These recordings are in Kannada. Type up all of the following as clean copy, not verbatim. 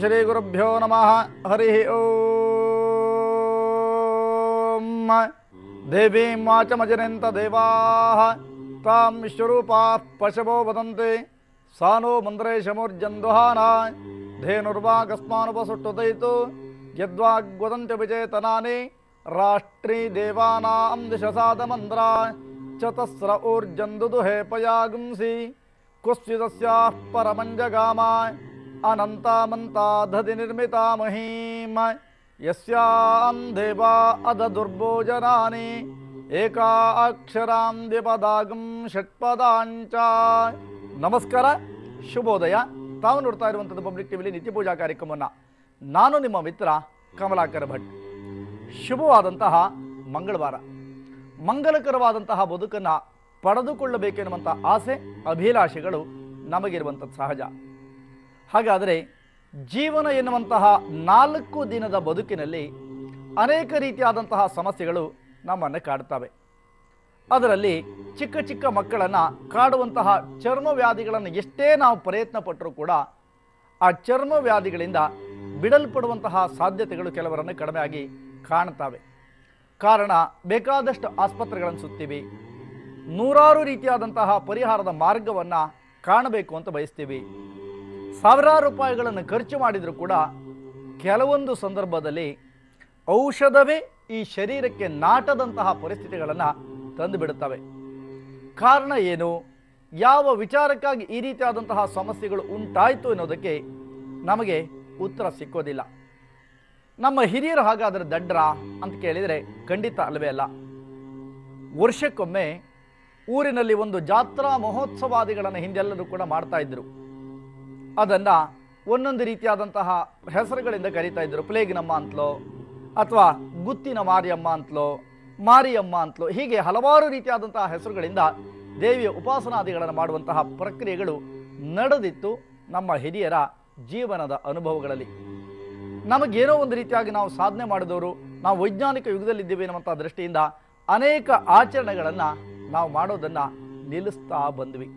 ಶ್ರೀ ಗುರುಭ್ಯೋ ನಮಃ. ಹರಿ ಓಂ. ದೇವೀಂ ವಾಚಮಜನೆಂತ ದೇವಾಃ ತಾಂ ವಿಶ್ವರೂಪಾಃ ಪಶವೋ ವದಂತೆ ಸಾನೋ ಮಂದ್ರೇಶಮೂರ್ಜಂದುಹಾನ ಧೇನುರ್ವಾಗಸ್ಮಾನುಪಸುಟ್ಟುದಯಿತು ಯದ್ವಾಗ್ವದಂತ್ಯ ವಿಜೇತನಾನಿ ರಾಷ್ಟ್ರೀ ದೇವಾನಾಂ ದಿಶಸಾದಮಂದ್ರ ಚತಸ್ರ ಊರ್ಜಂದುದುಹೇ ಪಯಾಗುಂಸಿ ಕುಸ್ವಿದಸ್ಯಾಃ ಪರಮಂಜಗಾಮ ಅನಂತಾಮಂತಾಧಿ ನಿರ್ಮಿತಾ ಮಹೀಂ ಯಸ್ಯಾಂ ದೇವಾ ಅಧದುರ್ಭೋಜನಾನಿ ಏಕಾ ಅಕ್ಷರಾಂ ದ್ವಿಪದಾಗಂ ಷಟ್ಪದಾಂಚ. ನಮಸ್ಕಾರ, ಶುಭೋದಯ. ತಾವು ನೋಡ್ತಾ ಇರುವಂಥದ್ದು ಪಬ್ಲಿಕ್ ಟಿವಿಲಿ ನಿತ್ಯ ಪೂಜಾ ಕಾರ್ಯಕ್ರಮವನ್ನು. ನಾನು ನಿಮ್ಮ ಮಿತ್ರ ಕಮಲಾಕರ ಭಟ್. ಶುಭವಾದಂತಹ ಮಂಗಳವಾರ, ಮಂಗಲಕರವಾದಂತಹ ಬದುಕನ್ನು ಪಡೆದುಕೊಳ್ಳಬೇಕೆನ್ನುವಂಥ ಆಸೆ ಅಭಿಲಾಷೆಗಳು ನಮಗಿರುವಂಥದ್ದು ಸಹಜ. ಹಾಗಾದರೆ ಜೀವನ ಎನ್ನುವಂತಹ 4 ದಿನದ ಬದುಕಿನಲ್ಲಿ ಅನೇಕ ರೀತಿಯಾದಂತಹ ಸಮಸ್ಯೆಗಳು ನಮ್ಮನ್ನು ಕಾಡುತ್ತವೆ. ಅದರಲ್ಲಿ ಚಿಕ್ಕ ಚಿಕ್ಕ ಮಕ್ಕಳನ್ನು ಕಾಡುವಂತಹ ಚರ್ಮ ವ್ಯಾಧಿಗಳನ್ನು ಎಷ್ಟೇ ನಾವು ಪ್ರಯತ್ನ ಪಟ್ಟರೂ ಕೂಡ ಆ ಚರ್ಮ ವ್ಯಾಧಿಗಳಿಂದ ಬಿಡಲ್ಪಡುವಂತಹ ಸಾಧ್ಯತೆಗಳು ಕೆಲವರನ್ನು ಕಡಿಮೆಯಾಗಿ ಕಾಣ್ತವೆ. ಕಾರಣ, ಬೇಕಾದಷ್ಟು ಆಸ್ಪತ್ರೆಗಳನ್ನು ಸುತ್ತೀವಿ, ನೂರಾರು ರೀತಿಯಾದಂತಹ ಪರಿಹಾರದ ಮಾರ್ಗವನ್ನು ಕಾಣಬೇಕು ಅಂತ ಬಯಸ್ತೀವಿ. ಸಾವಿರಾರು ರೂಪಾಯಿಗಳನ್ನು ಖರ್ಚು ಮಾಡಿದರೂ ಕೂಡ ಕೆಲವೊಂದು ಸಂದರ್ಭದಲ್ಲಿ ಔಷಧವೇ ಈ ಶರೀರಕ್ಕೆ ನಾಟದಂತಹ ಪರಿಸ್ಥಿತಿಗಳನ್ನು ತಂದುಬಿಡುತ್ತವೆ. ಕಾರಣ ಏನು, ಯಾವ ವಿಚಾರಕ್ಕಾಗಿ ಈ ರೀತಿಯಾದಂತಹ ಸಮಸ್ಯೆಗಳು ಉಂಟಾಯಿತು ಅನ್ನೋದಕ್ಕೆ ನಮಗೆ ಉತ್ತರ ಸಿಕ್ಕೋದಿಲ್ಲ. ನಮ್ಮ ಹಿರಿಯರು ಹಾಗಾದರೆ ದಡ್ರ ಅಂತ ಕೇಳಿದರೆ ಖಂಡಿತ ಅಲ್ಲವೇ ಅಲ್ಲ. ವರ್ಷಕ್ಕೊಮ್ಮೆ ಊರಿನಲ್ಲಿ ಒಂದು ಜಾತ್ರಾ ಮಹೋತ್ಸವಾದಿಗಳನ್ನು ಹಿಂದೆಲ್ಲರೂ ಕೂಡ ಮಾಡ್ತಾ ಇದ್ರು. ಅದನ್ನು ಒಂದೊಂದು ರೀತಿಯಾದಂತಹ ಹೆಸರುಗಳಿಂದ ಕರೀತಾ ಇದ್ರು. ಪ್ಲೇಗಿನಮ್ಮ ಅಂತಲೋ, ಅಥವಾ ಗುತ್ತಿನ ಮಾರಿಯಮ್ಮ ಅಂತಲೋ, ಮಾರಿಯಮ್ಮ ಅಂತಲೋ, ಹೀಗೆ ಹಲವಾರು ರೀತಿಯಾದಂತಹ ಹೆಸರುಗಳಿಂದ ದೇವಿಯ ಉಪಾಸನಾದಿಗಳನ್ನು ಮಾಡುವಂತಹ ಪ್ರಕ್ರಿಯೆಗಳು ನಡೆದಿತ್ತು ನಮ್ಮ ಹಿರಿಯರ ಜೀವನದ ಅನುಭವಗಳಲ್ಲಿ. ನಮಗೇನೋ ಒಂದು ರೀತಿಯಾಗಿ ನಾವು ಸಾಧನೆ ಮಾಡಿದವರು, ನಾವು ವೈಜ್ಞಾನಿಕ ಯುಗದಲ್ಲಿದ್ದೇವೆ ಎನ್ನುವಂಥ ದೃಷ್ಟಿಯಿಂದ ಅನೇಕ ಆಚರಣೆಗಳನ್ನು ನಾವು ಮಾಡೋದನ್ನು ನಿಲ್ಲಿಸ್ತಾ ಬಂದ್ವಿ.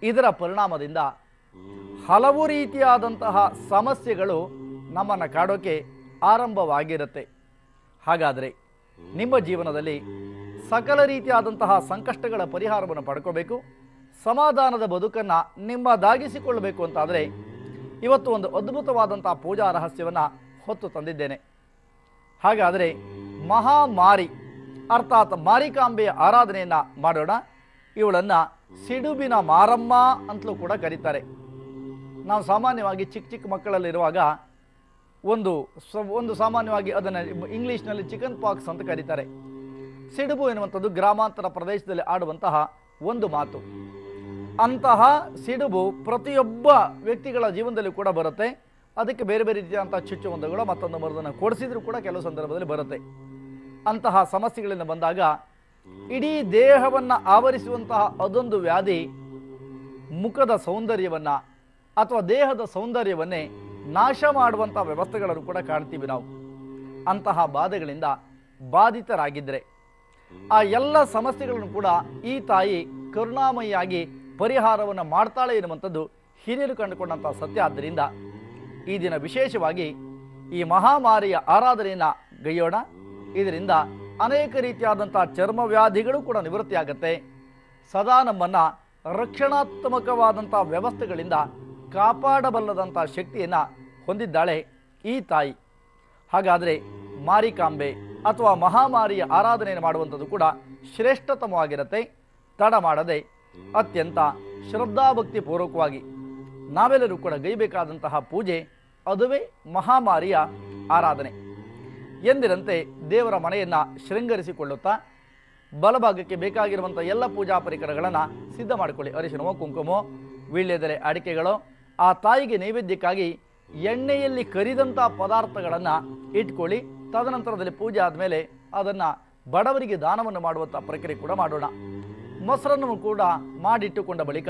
ಇದರ ಪರಿಣಾಮದಿಂದ ಹಲವು ರೀತಿಯಾದಂತಹ ಸಮಸ್ಯೆಗಳು ನಮ್ಮನ್ನು ಕಾಡೋಕೆ ಆರಂಭವಾಗಿರುತ್ತೆ. ಹಾಗಾದರೆ ನಿಮ್ಮ ಜೀವನದಲ್ಲಿ ಸಕಲ ರೀತಿಯಾದಂತಹ ಸಂಕಷ್ಟಗಳ ಪರಿಹಾರವನ್ನು ಪಡ್ಕೋಬೇಕು, ಸಮಾಧಾನದ ಬದುಕನ್ನು ನಿಮ್ಮದಾಗಿಸಿಕೊಳ್ಳಬೇಕು ಅಂತಾದರೆ ಇವತ್ತು ಒಂದು ಅದ್ಭುತವಾದಂತಹ ಪೂಜಾ ರಹಸ್ಯವನ್ನು ಹೊತ್ತು ತಂದಿದ್ದೇನೆ. ಹಾಗಾದರೆ ಮಹಾಮಾರಿ ಅರ್ಥಾತ್ ಮಾರಿಕಾಂಬೆಯ ಆರಾಧನೆಯನ್ನು ಮಾಡೋಣ. ಇವಳನ್ನು ಸಿಡುಬಿನ ಮಾರಮ್ಮ ಅಂತಲೂ ಕೂಡ ಕರೀತಾರೆ. ನಾವು ಸಾಮಾನ್ಯವಾಗಿ ಚಿಕ್ಕ ಚಿಕ್ಕ ಮಕ್ಕಳಲ್ಲಿರುವಾಗ ಒಂದು ಸಾಮಾನ್ಯವಾಗಿ ಅದನ್ನು ಇಂಗ್ಲೀಷ್ನಲ್ಲಿ ಚಿಕನ್ ಪಾಕ್ಸ್ ಅಂತ ಕರೀತಾರೆ. ಸಿಡುಬು ಎನ್ನುವಂಥದ್ದು ಗ್ರಾಮಾಂತರ ಪ್ರದೇಶದಲ್ಲಿ ಆಡುವಂತಹ ಒಂದು ಮಾತು. ಅಂತಹ ಸಿಡುಬು ಪ್ರತಿಯೊಬ್ಬ ವ್ಯಕ್ತಿಗಳ ಜೀವನದಲ್ಲಿ ಕೂಡ ಬರುತ್ತೆ. ಅದಕ್ಕೆ ಬೇರೆ ಬೇರೆ ರೀತಿಯಾದಂಥ ಚುಚ್ಚುಮದ್ದುಗಳು ಮತ್ತೊಂದು ಮರುದನ್ನು ಕೊಡಿಸಿದ್ರೂ ಕೂಡ ಕೆಲವು ಸಂದರ್ಭದಲ್ಲಿ ಬರುತ್ತೆ. ಅಂತಹ ಸಮಸ್ಯೆಗಳಿಂದ ಬಂದಾಗ ಇಡೀ ದೇಹವನ್ನು ಆವರಿಸುವಂತಹ ಅದೊಂದು ವ್ಯಾಧಿ ಮುಖದ ಸೌಂದರ್ಯವನ್ನು ಅಥವಾ ದೇಹದ ಸೌಂದರ್ಯವನ್ನೇ ನಾಶ ಮಾಡುವಂಥ ವ್ಯವಸ್ಥೆಗಳನ್ನು ಕೂಡ ಕಾಣ್ತೀವಿ ನಾವು. ಅಂತಹ ಬಾಧೆಗಳಿಂದ ಬಾಧಿತರಾಗಿದ್ದರೆ ಆ ಎಲ್ಲ ಸಮಸ್ಯೆಗಳನ್ನು ಕೂಡ ಈ ತಾಯಿ ಕರುಣಾಮಯಿಯಾಗಿ ಪರಿಹಾರವನ್ನು ಮಾಡ್ತಾಳೆ ಎನ್ನುವಂಥದ್ದು ಹಿರಿಯರು ಕಂಡುಕೊಂಡಂಥ ಸತ್ಯ. ಆದ್ದರಿಂದ ಈ ದಿನ ವಿಶೇಷವಾಗಿ ಈ ಮಹಾಮಾರಿಯ ಆರಾಧನೆಯನ್ನು ಗೈಯೋಣ. ಇದರಿಂದ ಅನೇಕ ರೀತಿಯಾದಂಥ ಚರ್ಮ ವ್ಯಾಧಿಗಳು ಕೂಡ ನಿವೃತ್ತಿಯಾಗತ್ತೆ. ಸದಾ ನಮ್ಮನ್ನು ರಕ್ಷಣಾತ್ಮಕವಾದಂಥ ವ್ಯವಸ್ಥೆಗಳಿಂದ ಕಾಪಾಡಬಲ್ಲದಂಥ ಶಕ್ತಿಯನ್ನು ಹೊಂದಿದ್ದಾಳೆ ಈ ತಾಯಿ. ಹಾಗಾದರೆ ಮಾರಿಕಾಂಬೆ ಅಥವಾ ಮಹಾಮಾರಿಯ ಆರಾಧನೆಯನ್ನು ಮಾಡುವಂಥದ್ದು ಕೂಡ ಶ್ರೇಷ್ಠತಮವಾಗಿರುತ್ತೆ. ತಡ ಮಾಡದೆ ಅತ್ಯಂತ ಶ್ರದ್ಧಾಭಕ್ತಿ ಪೂರ್ವಕವಾಗಿ ನಾವೆಲ್ಲರೂ ಕೂಡ ಗೈಬೇಕಾದಂತಹ ಪೂಜೆ ಅದುವೇ ಮಹಾಮಾರಿಯ ಆರಾಧನೆ. ಎಂದಿರಂತೆ ದೇವರ ಮನೆಯನ್ನು ಶೃಂಗರಿಸಿಕೊಳ್ಳುತ್ತಾ ಬಲಭಾಗಕ್ಕೆ ಬೇಕಾಗಿರುವಂಥ ಎಲ್ಲ ಪೂಜಾ ಪರಿಕರಗಳನ್ನು ಸಿದ್ಧ ಮಾಡಿಕೊಳ್ಳಿ. ಅರಿಶಿನವೋ, ಕುಂಕುಮೋ, ವೀಳ್ಯದೆಲೆ, ಅಡಿಕೆಗಳು, ಆ ತಾಯಿಗೆ ನೈವೇದ್ಯಕ್ಕಾಗಿ ಎಣ್ಣೆಯಲ್ಲಿ ಕರಿದಂಥ ಪದಾರ್ಥಗಳನ್ನು ಇಟ್ಕೊಳ್ಳಿ. ತದನಂತರದಲ್ಲಿ ಪೂಜೆ ಆದಮೇಲೆ ಅದನ್ನು ಬಡವರಿಗೆ ದಾನವನ್ನು ಮಾಡುವಂಥ ಪ್ರಕ್ರಿಯೆ ಕೂಡ ಮಾಡೋಣ. ಮೊಸರನ್ನು ಕೂಡ ಮಾಡಿಟ್ಟುಕೊಂಡ ಬಳಿಕ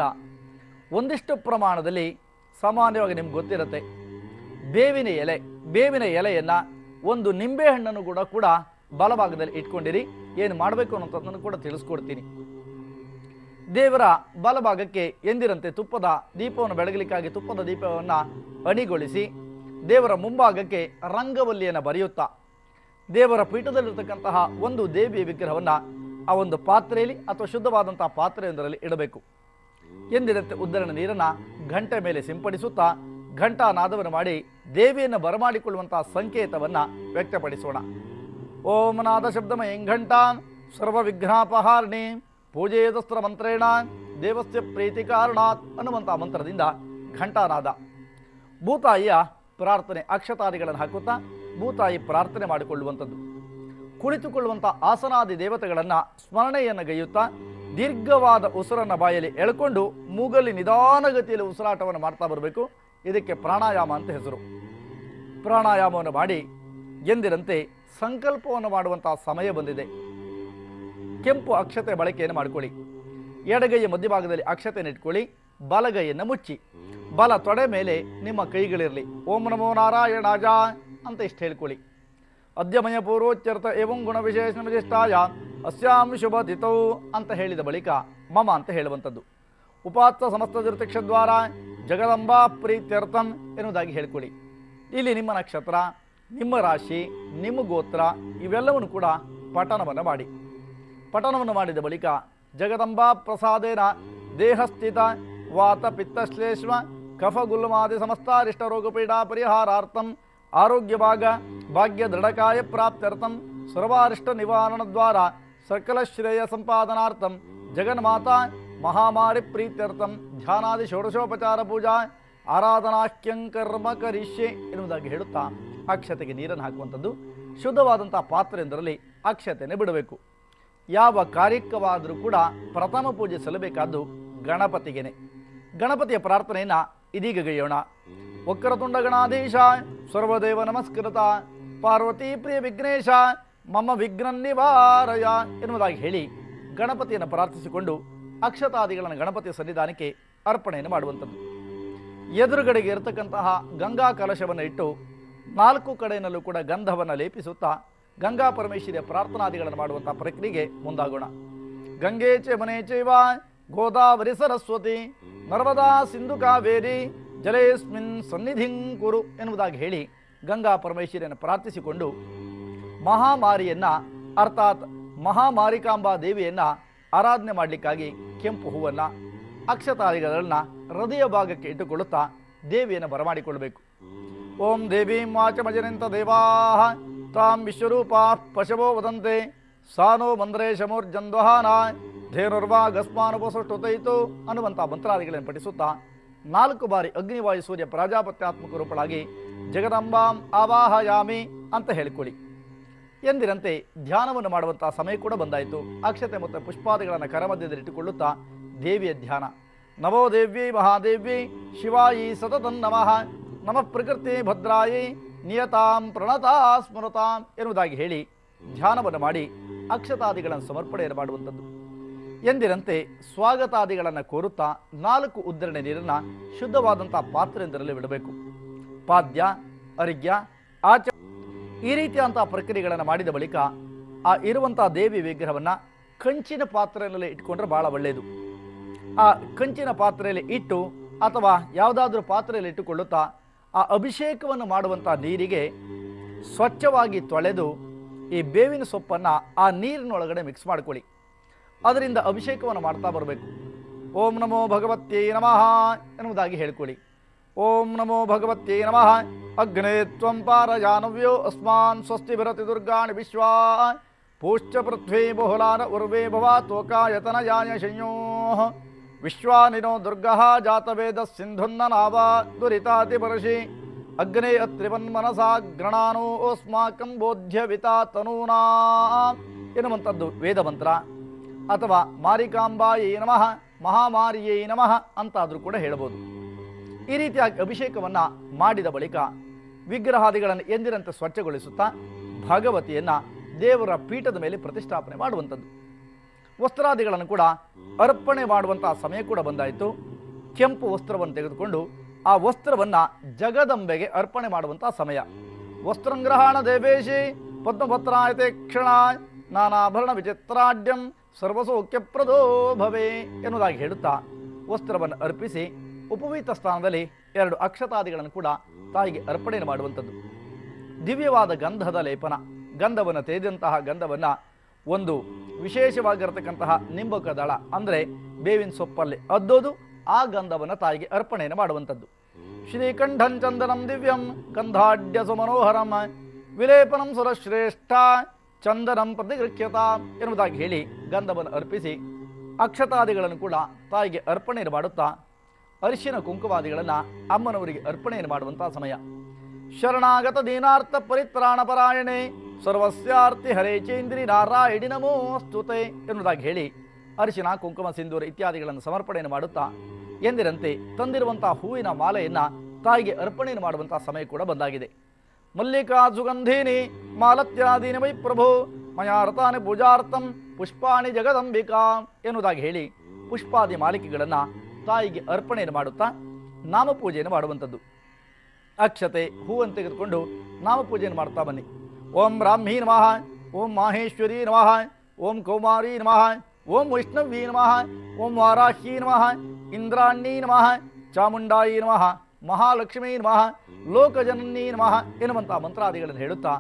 ಒಂದಿಷ್ಟು ಪ್ರಮಾಣದಲ್ಲಿ ಸಾಮಾನ್ಯವಾಗಿ ನಿಮ್ಗೆ ಗೊತ್ತಿರುತ್ತೆ ಬೇವಿನ ಎಲೆಯನ್ನು ಒಂದು ನಿಂಬೆಹಣ್ಣನ್ನು ಕೂಡ ಬಲಭಾಗದಲ್ಲಿ ಇಟ್ಕೊಂಡಿರಿ. ಏನು ಮಾಡಬೇಕು ಅನ್ನೋಂಥದ್ದನ್ನು ಕೂಡ ತಿಳಿಸ್ಕೊಡ್ತೀನಿ. ದೇವರ ಬಲಭಾಗಕ್ಕೆ ಎಂದಿರಂತೆ ತುಪ್ಪದ ದೀಪವನ್ನು ಬೆಳಗಲಿಕ್ಕಾಗಿ ತುಪ್ಪದ ದೀಪವನ್ನು ಅಣಿಗೊಳಿಸಿ ದೇವರ ಮುಂಭಾಗಕ್ಕೆ ರಂಗವಲ್ಲಿಯನ್ನು ಬರೆಯುತ್ತಾ ದೇವರ ಪೀಠದಲ್ಲಿರ್ತಕ್ಕಂತಹ ಒಂದು ದೇವಿಯ ವಿಗ್ರಹವನ್ನು ಆ ಒಂದು ಪಾತ್ರೆಯಲ್ಲಿ ಅಥವಾ ಶುದ್ಧವಾದಂತಹ ಪಾತ್ರೆಯೊಂದರಲ್ಲಿ ಇಡಬೇಕು. ಎಂದಿನಂತೆ ಉದ್ದರಣೆ ನೀರನ್ನು ಘಂಟೆ ಮೇಲೆ ಸಿಂಪಡಿಸುತ್ತಾ ಘಂಟಾನಾದವನ್ನು ಮಾಡಿ ದೇವಿಯನ್ನು ಬರಮಾಡಿಕೊಳ್ಳುವಂತಹ ಸಂಕೇತವನ್ನು ವ್ಯಕ್ತಪಡಿಸೋಣ. ಓಂ ನಾದ ಶಬ್ದಮಯಂ ಘಂಟಾಂ ಸರ್ವ ವಿಘ್ನಾಪಹಾರಿಣಿ ಪೂಜೆಯದಸ್ತ್ರ ಮಂತ್ರೇಣ ದೇವಸ್ಯ ಪ್ರೀತಿಕಾರಣಾತ್ ಅನ್ನುವಂತಹ ಮಂತ್ರದಿಂದ ಘಂಟಾನಾದ. ಭೂತಾಯಿಯ ಪ್ರಾರ್ಥನೆ, ಅಕ್ಷತಾದಿಗಳನ್ನು ಹಾಕುತ್ತಾ ಭೂತಾಯಿ ಪ್ರಾರ್ಥನೆ ಮಾಡಿಕೊಳ್ಳುವಂಥದ್ದು. ಕುಳಿತುಕೊಳ್ಳುವಂಥ ಆಸನಾದಿ ದೇವತೆಗಳನ್ನು ಸ್ಮರಣೆಯನ್ನು ಗೈಯುತ್ತಾ ದೀರ್ಘವಾದ ಉಸಿರನ್ನು ಬಾಯಲ್ಲಿ ಎಳ್ಕೊಂಡು ಮೂಗಲ್ಲಿ ನಿಧಾನಗತಿಯಲ್ಲಿ ಉಸಿರಾಟವನ್ನು ಮಾಡ್ತಾ ಬರಬೇಕು. ಇದಕ್ಕೆ ಪ್ರಾಣಾಯಾಮ ಅಂತ ಹೆಸರು. ಪ್ರಾಣಾಯಾಮವನ್ನು ಮಾಡಿ ಎಂದಿರಂತೆ ಸಂಕಲ್ಪವನ್ನು ಮಾಡುವಂತಹ ಸಮಯ ಬಂದಿದೆ. ಕೆಂಪು ಅಕ್ಷತೆ ಬಳಕೆಯನ್ನು ಮಾಡಿಕೊಳ್ಳಿ. ಎಡಗೈಯ ಮಧ್ಯಭಾಗದಲ್ಲಿ ಅಕ್ಷತೆಯನ್ನು ಇಟ್ಕೊಳ್ಳಿ. ಬಲಗೈಯನ್ನು ಮುಚ್ಚಿ ಬಲ ತೊಡೆ ಮೇಲೆ ನಿಮ್ಮ ಕೈಗಳಿರಲಿ. ಓಂ ನಮೋ ನಾರಾಯಣಾಜ ಅಂತ ಇಷ್ಟು ಹೇಳ್ಕೊಳ್ಳಿ. ಅದ್ಯಮಯ ಪೂರ್ವೋಚ್ಯರ್ಥ ಏವಂ ಗುಣ ವಿಶೇಷ ವಿಶಿಷ್ಟಾಯ ಅಸ್ಯಾಂ ಶುಭ ತಿಥೌ ಅಂತ ಹೇಳಿದ ಬಳಿಕ ಮಮ ಅಂತ ಹೇಳುವಂಥದ್ದು. ಉಪಾತ್ತ ಸಮಸ್ತ ಜ್ಯೋತಿಷದ್ವಾರ ಜಗದಂಬಾ ಪ್ರೀತ್ಯರ್ಥಂ ಎನ್ನುವುದಾಗಿ ಹೇಳ್ಕೊಳ್ಳಿ. ಇಲ್ಲಿ ನಿಮ್ಮ ನಕ್ಷತ್ರ, ನಿಮ್ಮ ರಾಶಿ, ನಿಮ್ಮ ಗೋತ್ರ ಇವೆಲ್ಲವನ್ನು ಕೂಡ ಪಠನವನ್ನು ಮಾಡಿ. ಪಠನವನ್ನು ಮಾಡಿದ ಬಳಿಕ ಜಗದಂಬಾ ಪ್ರಸಾದೇನ ದೇಹಸ್ಥಿತ ವಾತ ಪಿತ್ತಶ್ಲೇಷ್ಮ ಕಫ ಗುಲ್ಮಾದಿ ಸಮಸ್ತಾರಿಷ್ಟ ರೋಗಪೀಡಾ ಪರಿಹಾರಾರ್ಥಂ ಆರೋಗ್ಯ ಭಾಗ್ಯ ದೃಢಕಾಯ ಪ್ರಾಪ್ತ್ಯರ್ಥಂ ಸರ್ವಾರಿಷ್ಟ ನಿವಾರಣ ದ್ವಾರ ಸಕಲ ಶ್ರೇಯ ಸಂಪಾದನಾರ್ಥಂ ಜಗನ್ಮಾತಾ ಮಹಾಮಾರಿ ಪ್ರೀತ್ಯರ್ಥಂ ಧ್ಯಾನಾದಿ ಷೋಡಶೋಪಚಾರ ಪೂಜಾ ಆರಾಧನಾಖ್ಯಂ ಕರ್ಮ ಕರಿಷ್ಯೆ ಎನ್ನುವುದಾಗಿ ಹೇಳುತ್ತಾ ಅಕ್ಷತೆಗೆ ನೀರನ್ನು ಹಾಕುವಂಥದ್ದು. ಶುದ್ಧವಾದಂಥ ಪಾತ್ರೆಯೊಂದರಲ್ಲಿ ಅಕ್ಷತೆಯನ್ನು ಬಿಡಬೇಕು. ಯಾವ ಕಾರ್ಯಕ್ಕವಾದರೂ ಕೂಡ ಪ್ರಥಮ ಪೂಜೆ ಸಲ್ಲಬೇಕಾದ್ದು ಗಣಪತಿಗೆನೆ. ಗಣಪತಿಯ ಪ್ರಾರ್ಥನೆಯನ್ನು ಇದೀಗ ಗೈಯೋಣ. ವಕ್ರತುಂಡ ಗಣಾಧೀಶ ಸರ್ವದೇವ ನಮಸ್ಕೃತ ಪಾರ್ವತಿ ಪ್ರಿಯ ವಿಘ್ನೇಶ ಮಮ ವಿಘ್ನ ನಿವಾರಯ ಎನ್ನುವುದಾಗಿ ಹೇಳಿ ಗಣಪತಿಯನ್ನು ಪ್ರಾರ್ಥಿಸಿಕೊಂಡು ಅಕ್ಷತಾದಿಗಳನ್ನು ಗಣಪತಿಯ ಸನ್ನಿಧಾನಕ್ಕೆ ಅರ್ಪಣೆಯನ್ನು ಮಾಡುವಂಥದ್ದು. ಎದುರುಗಡೆಗೆ ಇರತಕ್ಕಂತಹ ಗಂಗಾ ಕಲಶವನ್ನು ಇಟ್ಟು 4 ಕಡೆಯಲ್ಲೂ ಕೂಡ ಗಂಧವನ್ನು ಲೇಪಿಸುತ್ತಾ ಗಂಗಾ ಪರಮೇಶ್ವರಿಯ ಪ್ರಾರ್ಥನಾದಿಗಳನ್ನು ಮಾಡುವಂತಹ ಪ್ರಕ್ರಿಯೆಗೆ ಮುಂದಾಗೋಣ. ಗಂಗೆ ಚ ಮನೆ ಚೈವ ಗೋದಾವರಿ ಸರಸ್ವತಿ ನರ್ಮದಾ ಸಿಂಧು ಕಾವೇರಿ ಜಲೇಸ್ಮಿನ್ ಸನ್ನಿಧಿಂ ಕುರು ಎನ್ನುವುದಾಗಿ ಹೇಳಿ ಗಂಗಾ ಪರಮೇಶ್ವರಿಯನ್ನು ಪ್ರಾರ್ಥಿಸಿಕೊಂಡು ಮಹಾಮಾರಿಯನ್ನು ಅರ್ಥಾತ್ ಮಹಾಮಾರಿಕಾಂಬಾ ದೇವಿಯನ್ನು ಆರಾಧನೆ ಮಾಡಲಿಕ್ಕಾಗಿ ಕೆಂಪು ಹೂವನ್ನು ಅಕ್ಷತಾದಿಗಳನ್ನು ಹೃದಯ ಭಾಗಕ್ಕೆ ಇಟ್ಟುಕೊಳ್ಳುತ್ತಾ ದೇವಿಯನ್ನು ಬರಮಾಡಿಕೊಳ್ಳಬೇಕು. ಓಂ ದೇವೀಂ ವಾಚಮಜನಿಂತ ದೇವಾ ತಾಂ ವಿಶ್ವರೂಪಾ ಪಶವೋ ವದಂತೆ ಸಾನೋ ಮಂದ್ರೇಶಮೋರ್ಜಂದ್ವಹಾನ ಧೇನುರ್ವಾ ಗಸ್ಮಾನುಪಸೃಷ್ಟುತೈತು ಅನ್ನುವಂಥ ಮಂತ್ರಾದಿಗಳನ್ನು ಪಠಿಸುತ್ತಾ 4 ಬಾರಿ ಅಗ್ನಿವಾಯು ಸೂರ್ಯ ಪ್ರಾಜಾಪತ್ಯಾತ್ಮಕ ರೂಪಳಾಗಿ ಜಗದಂಬಾಂ ಆವಾಹಯಾಮಿ ಅಂತ ಹೇಳಿಕೊಳ್ಳಿ. ಎಂದಿನಂತೆ ಧ್ಯಾನವನ್ನು ಮಾಡುವಂತಹ ಸಮಯ ಕೂಡ ಬಂದಾಯಿತು. ಅಕ್ಷತೆ ಮತ್ತು ಪುಷ್ಪಾದಿಗಳನ್ನು ಕರಮಧ್ಯದಲ್ಲಿಟ್ಟುಕೊಳ್ಳುತ್ತಾ ದೇವಿಯ ಧ್ಯಾನ. ನಮೋ ದೇವ್ಯೈ ಮಹಾದೇವ್ಯೈ ಶಿವಾಯಿ ಸತತಂ ನಮಃ ನಮಃ ಪ್ರಕೃತಿ ಭದ್ರಾಯಿ ನಿಯತಾಂ ಪ್ರಣತಾ ಸ್ಮೃತಾಂ ಎನ್ನುವುದಾಗಿ ಹೇಳಿ ಧ್ಯಾನವನ್ನು ಮಾಡಿ ಅಕ್ಷತಾದಿಗಳನ್ನು ಸಮರ್ಪಣೆಯನ್ನು ಮಾಡುವಂಥದ್ದು. ಎಂದಿನಂತೆ ಸ್ವಾಗತಾದಿಗಳನ್ನು ಕೋರುತ್ತಾ 4 ಉದ್ದರಣೆ ನೀರನ್ನು ಶುದ್ಧವಾದಂಥ ಪಾತ್ರೆಯೊಂದರಲ್ಲಿ ಬಿಡಬೇಕು. ಪಾದ್ಯ, ಅರ್ಘ್ಯ, ಆಚ ಈ ರೀತಿಯಾದಂಥ ಪ್ರಕ್ರಿಯೆಗಳನ್ನು ಮಾಡಿದ ಬಳಿಕ ಆ ಇರುವಂಥ ದೇವಿ ವಿಗ್ರಹವನ್ನು ಕಂಚಿನ ಪಾತ್ರೆಯಲ್ಲಿ ಇಟ್ಕೊಂಡ್ರೆ ಭಾಳ ಒಳ್ಳೆಯದು. ಆ ಕಂಚಿನ ಪಾತ್ರೆಯಲ್ಲಿ ಇಟ್ಟು ಅಥವಾ ಯಾವುದಾದ್ರೂ ಪಾತ್ರೆಯಲ್ಲಿ ಇಟ್ಟುಕೊಳ್ಳುತ್ತಾ ಆ ಅಭಿಷೇಕವನ್ನು ಮಾಡುವಂಥ ನೀರಿಗೆ ಸ್ವಚ್ಛವಾಗಿ ತೊಳೆದು ಈ ಬೇವಿನ ಸೊಪ್ಪನ್ನು ಆ ನೀರಿನೊಳಗಡೆ ಮಿಕ್ಸ್ ಮಾಡಿಕೊಳ್ಳಿ. ಅದರಿಂದ ಅಭಿಷೇಕವನ್ನು ಮಾಡ್ತಾ ಬರಬೇಕು. ಓಂ ನಮೋ ಭಗವತ್ಯೈ ನಮಃ ಎನ್ನುವುದಾಗಿ ಹೇಳ್ಕೊಳ್ಳಿ. ಓಂ ನಮೋ ಭಗವತ್ಯೈ ನಮಃ ಅಗ್ನೇ ತ್ವಂ ಪಾರಜಾನವ್ಯೋ ಅಸ್ಮಾನ್ ಸ್ವಸ್ತಿ ಭರತಿ ದುರ್ಗಾಣಿ ವಿಶ್ವಾ ಪೂಶ್ಚ ಪೃಥ್ವೀ ಬಹುಲಾನ ಉರ್ವೇ ಭವಾತೋಕಾಯತನಯಾಯ ಶಂಯೋ ವಿಶ್ವಾನಿನೋ ದುರ್ಗಃ ಜಾತವೇದ ಸಿಂಧುನ್ನ ನಾವ ದುರಿತಾತಿ ಪರಶಿ ಅಗ್ನೇ ಅತ್ರಿವನ್ಮನಸಾ ಗ್ರಣಾನೋ ಅಸ್ಮಾಕಂ ಬೋಧ್ಯವಿತಾ ತನೂನಾ ಎನ್ನುವಂಥದ್ದು ವೇದ ಮಂತ್ರ. ಅಥವಾ ಮಾರಿಕಾಂಬಾಯೈ ನಮಃ ಮಹಾಮಾರಿಯೈ ನಮಃ ಅಂತಾದರೂ ಕೂಡ ಹೇಳಬಹುದು. ಈ ರೀತಿಯಾಗಿ ಅಭಿಷೇಕವನ್ನು ಮಾಡಿದ ಬಳಿಕ ವಿಗ್ರಹಾದಿಗಳನ್ನು ಎಂದಿನಂತೆ ಸ್ವಚ್ಛಗೊಳಿಸುತ್ತಾ ಭಗವತಿಯನ್ನು ದೇವರ ಪೀಠದ ಮೇಲೆ ಪ್ರತಿಷ್ಠಾಪನೆ ಮಾಡುವಂಥದ್ದು. ವಸ್ತ್ರಾದಿಗಳನ್ನು ಕೂಡ ಅರ್ಪಣೆ ಮಾಡುವಂತಹ ಸಮಯ ಕೂಡ ಬಂದಾಯಿತು. ಕೆಂಪು ವಸ್ತ್ರವನ್ನು ತೆಗೆದುಕೊಂಡು ಆ ವಸ್ತ್ರವನ್ನು ಜಗದಂಬೆಗೆ ಅರ್ಪಣೆ ಮಾಡುವಂತಹ ಸಮಯ. ವಸ್ತ್ರಂಗ್ರಹಣ ದೇವೇಶಿ ಪದ್ಮಪತ್ರಾಯತೆ ಕ್ಷಣ ನಾನಾಭರಣ ವಿಚಿತ್ರಾಢ್ಯಂ ಸರ್ವಸೌಖ್ಯಪ್ರದೋ ಭವೆ ಎನ್ನುವುದಾಗಿ ಹೇಳುತ್ತಾ ವಸ್ತ್ರವನ್ನು ಅರ್ಪಿಸಿ ಉಪವೀತ ಸ್ಥಾನದಲ್ಲಿ 2 ಅಕ್ಷತಾದಿಗಳನ್ನು ಕೂಡ ತಾಯಿಗೆ ಅರ್ಪಣೆ ಮಾಡುವಂಥದ್ದು. ದಿವ್ಯವಾದ ಗಂಧದ ಲೇಪನ, ಗಂಧವನ್ನು ತೆಗೆದಂತಹ ಗಂಧವನ್ನು ಒಂದು ವಿಶೇಷವಾಗಿರತಕ್ಕಂತಹ ನಿಂಬಕ ದಳ ಅಂದರೆ ಬೇವಿನ ಸೊಪ್ಪಲ್ಲಿ ಅದ್ದೋದು, ಆ ಗಂಧವನ್ನು ತಾಯಿಗೆ ಅರ್ಪಣೆಯನ್ನು ಮಾಡುವಂಥದ್ದು. ಶ್ರೀಕಂಠಂ ಚಂದನಂ ದಿವ್ಯಂ ಗಂಧಾಢ್ಯ ಸುಮನೋಹರಂ ವಿಲೇಪನಂ ಸುರಶ್ರೇಷ್ಠ ಚಂದನಂ ಪ್ರತಿಗೃಹ್ಯತ ಎನ್ನುವುದಾಗಿ ಹೇಳಿ ಗಂಧವನ್ನು ಅರ್ಪಿಸಿ ಅಕ್ಷತಾದಿಗಳನ್ನು ಕೂಡ ತಾಯಿಗೆ ಅರ್ಪಣೆಯನ್ನು ಮಾಡುತ್ತಾ ಅರಿಶಿನ ಕುಂಕುಮಾದಿಗಳನ್ನು ಅಮ್ಮನವರಿಗೆ ಅರ್ಪಣೆಯನ್ನು ಮಾಡುವಂತಹ ಸಮಯ. ಶರಣಾಗತ ದೀನಾರ್ಥ ಪರಿತ್ರಾಣ ಪರಾಯಣೆ ಸರ್ವಸ್ಯಾರ್ಥಿ ಹರೇ ಚೇಂದ್ರಿ ನಾರಾಯಣಿ ನಮೋಸ್ತುತೆ ಎನ್ನುವುದಾಗಿ ಹೇಳಿ ಅರಿಶಿನ ಕುಂಕುಮ ಸಿಂಧೂರ ಇತ್ಯಾದಿಗಳನ್ನು ಸಮರ್ಪಣೆಯನ್ನು ಮಾಡುತ್ತಾ ಎಂದಿರಂತೆ ತಂದಿರುವಂತಹ ಹೂವಿನ ಮಾಲೆಯನ್ನು ತಾಯಿಗೆ ಅರ್ಪಣೆಯನ್ನು ಮಾಡುವಂತಹ ಸಮಯ ಕೂಡ ಬಂದಾಗಿದೆ. ಮಲ್ಲಿಕಾ ಸುಗಂಧೀನಿ ಮಾಲತ್ಯಾದೀನಿ ವೈ ಪ್ರಭು ಮಯಾರ್ಥಾನಿ ಪೂಜಾರ್ಥಂ ಪುಷ್ಪಾಣಿ ಜಗದಂಬಿಕಾ ಎನ್ನುವುದಾಗಿ ಹೇಳಿ ಪುಷ್ಪಾದಿ ಮಾಲಿಕೆಗಳನ್ನು ತಾಯಿಗೆ ಅರ್ಪಣೆಯನ್ನು ಮಾಡುತ್ತಾ ನಾಮಪೂಜೆಯನ್ನು ಮಾಡುವಂಥದ್ದು. ಅಕ್ಷತೆ ಹೂವನ್ನು ತೆಗೆದುಕೊಂಡು ನಾಮಪೂಜೆಯನ್ನು ಮಾಡ್ತಾ ಬನ್ನಿ. ಓಂ ಬ್ರಾಹ್ಮೀ ನಮಃ, ಓಂ ಮಾಹೇಶ್ವರೀ ನಮಃ, ಓಂ ಕೌಮಾರೀ ನಮಃ, ಓಂ ವೈಷ್ಣವೀ ನಮಃ, ಓಂ ವಾರಾಹೀ ನಮಃ, ಇಂದ್ರಾಣ್ಣೀ ನಮಃ, ಚಾಮುಂಡಾಯಿ ನಮಃ, ಮಹಾಲಕ್ಷ್ಮೀ ನಮಃ, ಲೋಕಜನನೀ ನಮಃ ಎನ್ನುವಂಥ ಮಂತ್ರಾದಿಗಳನ್ನು ಹೇಳುತ್ತಾ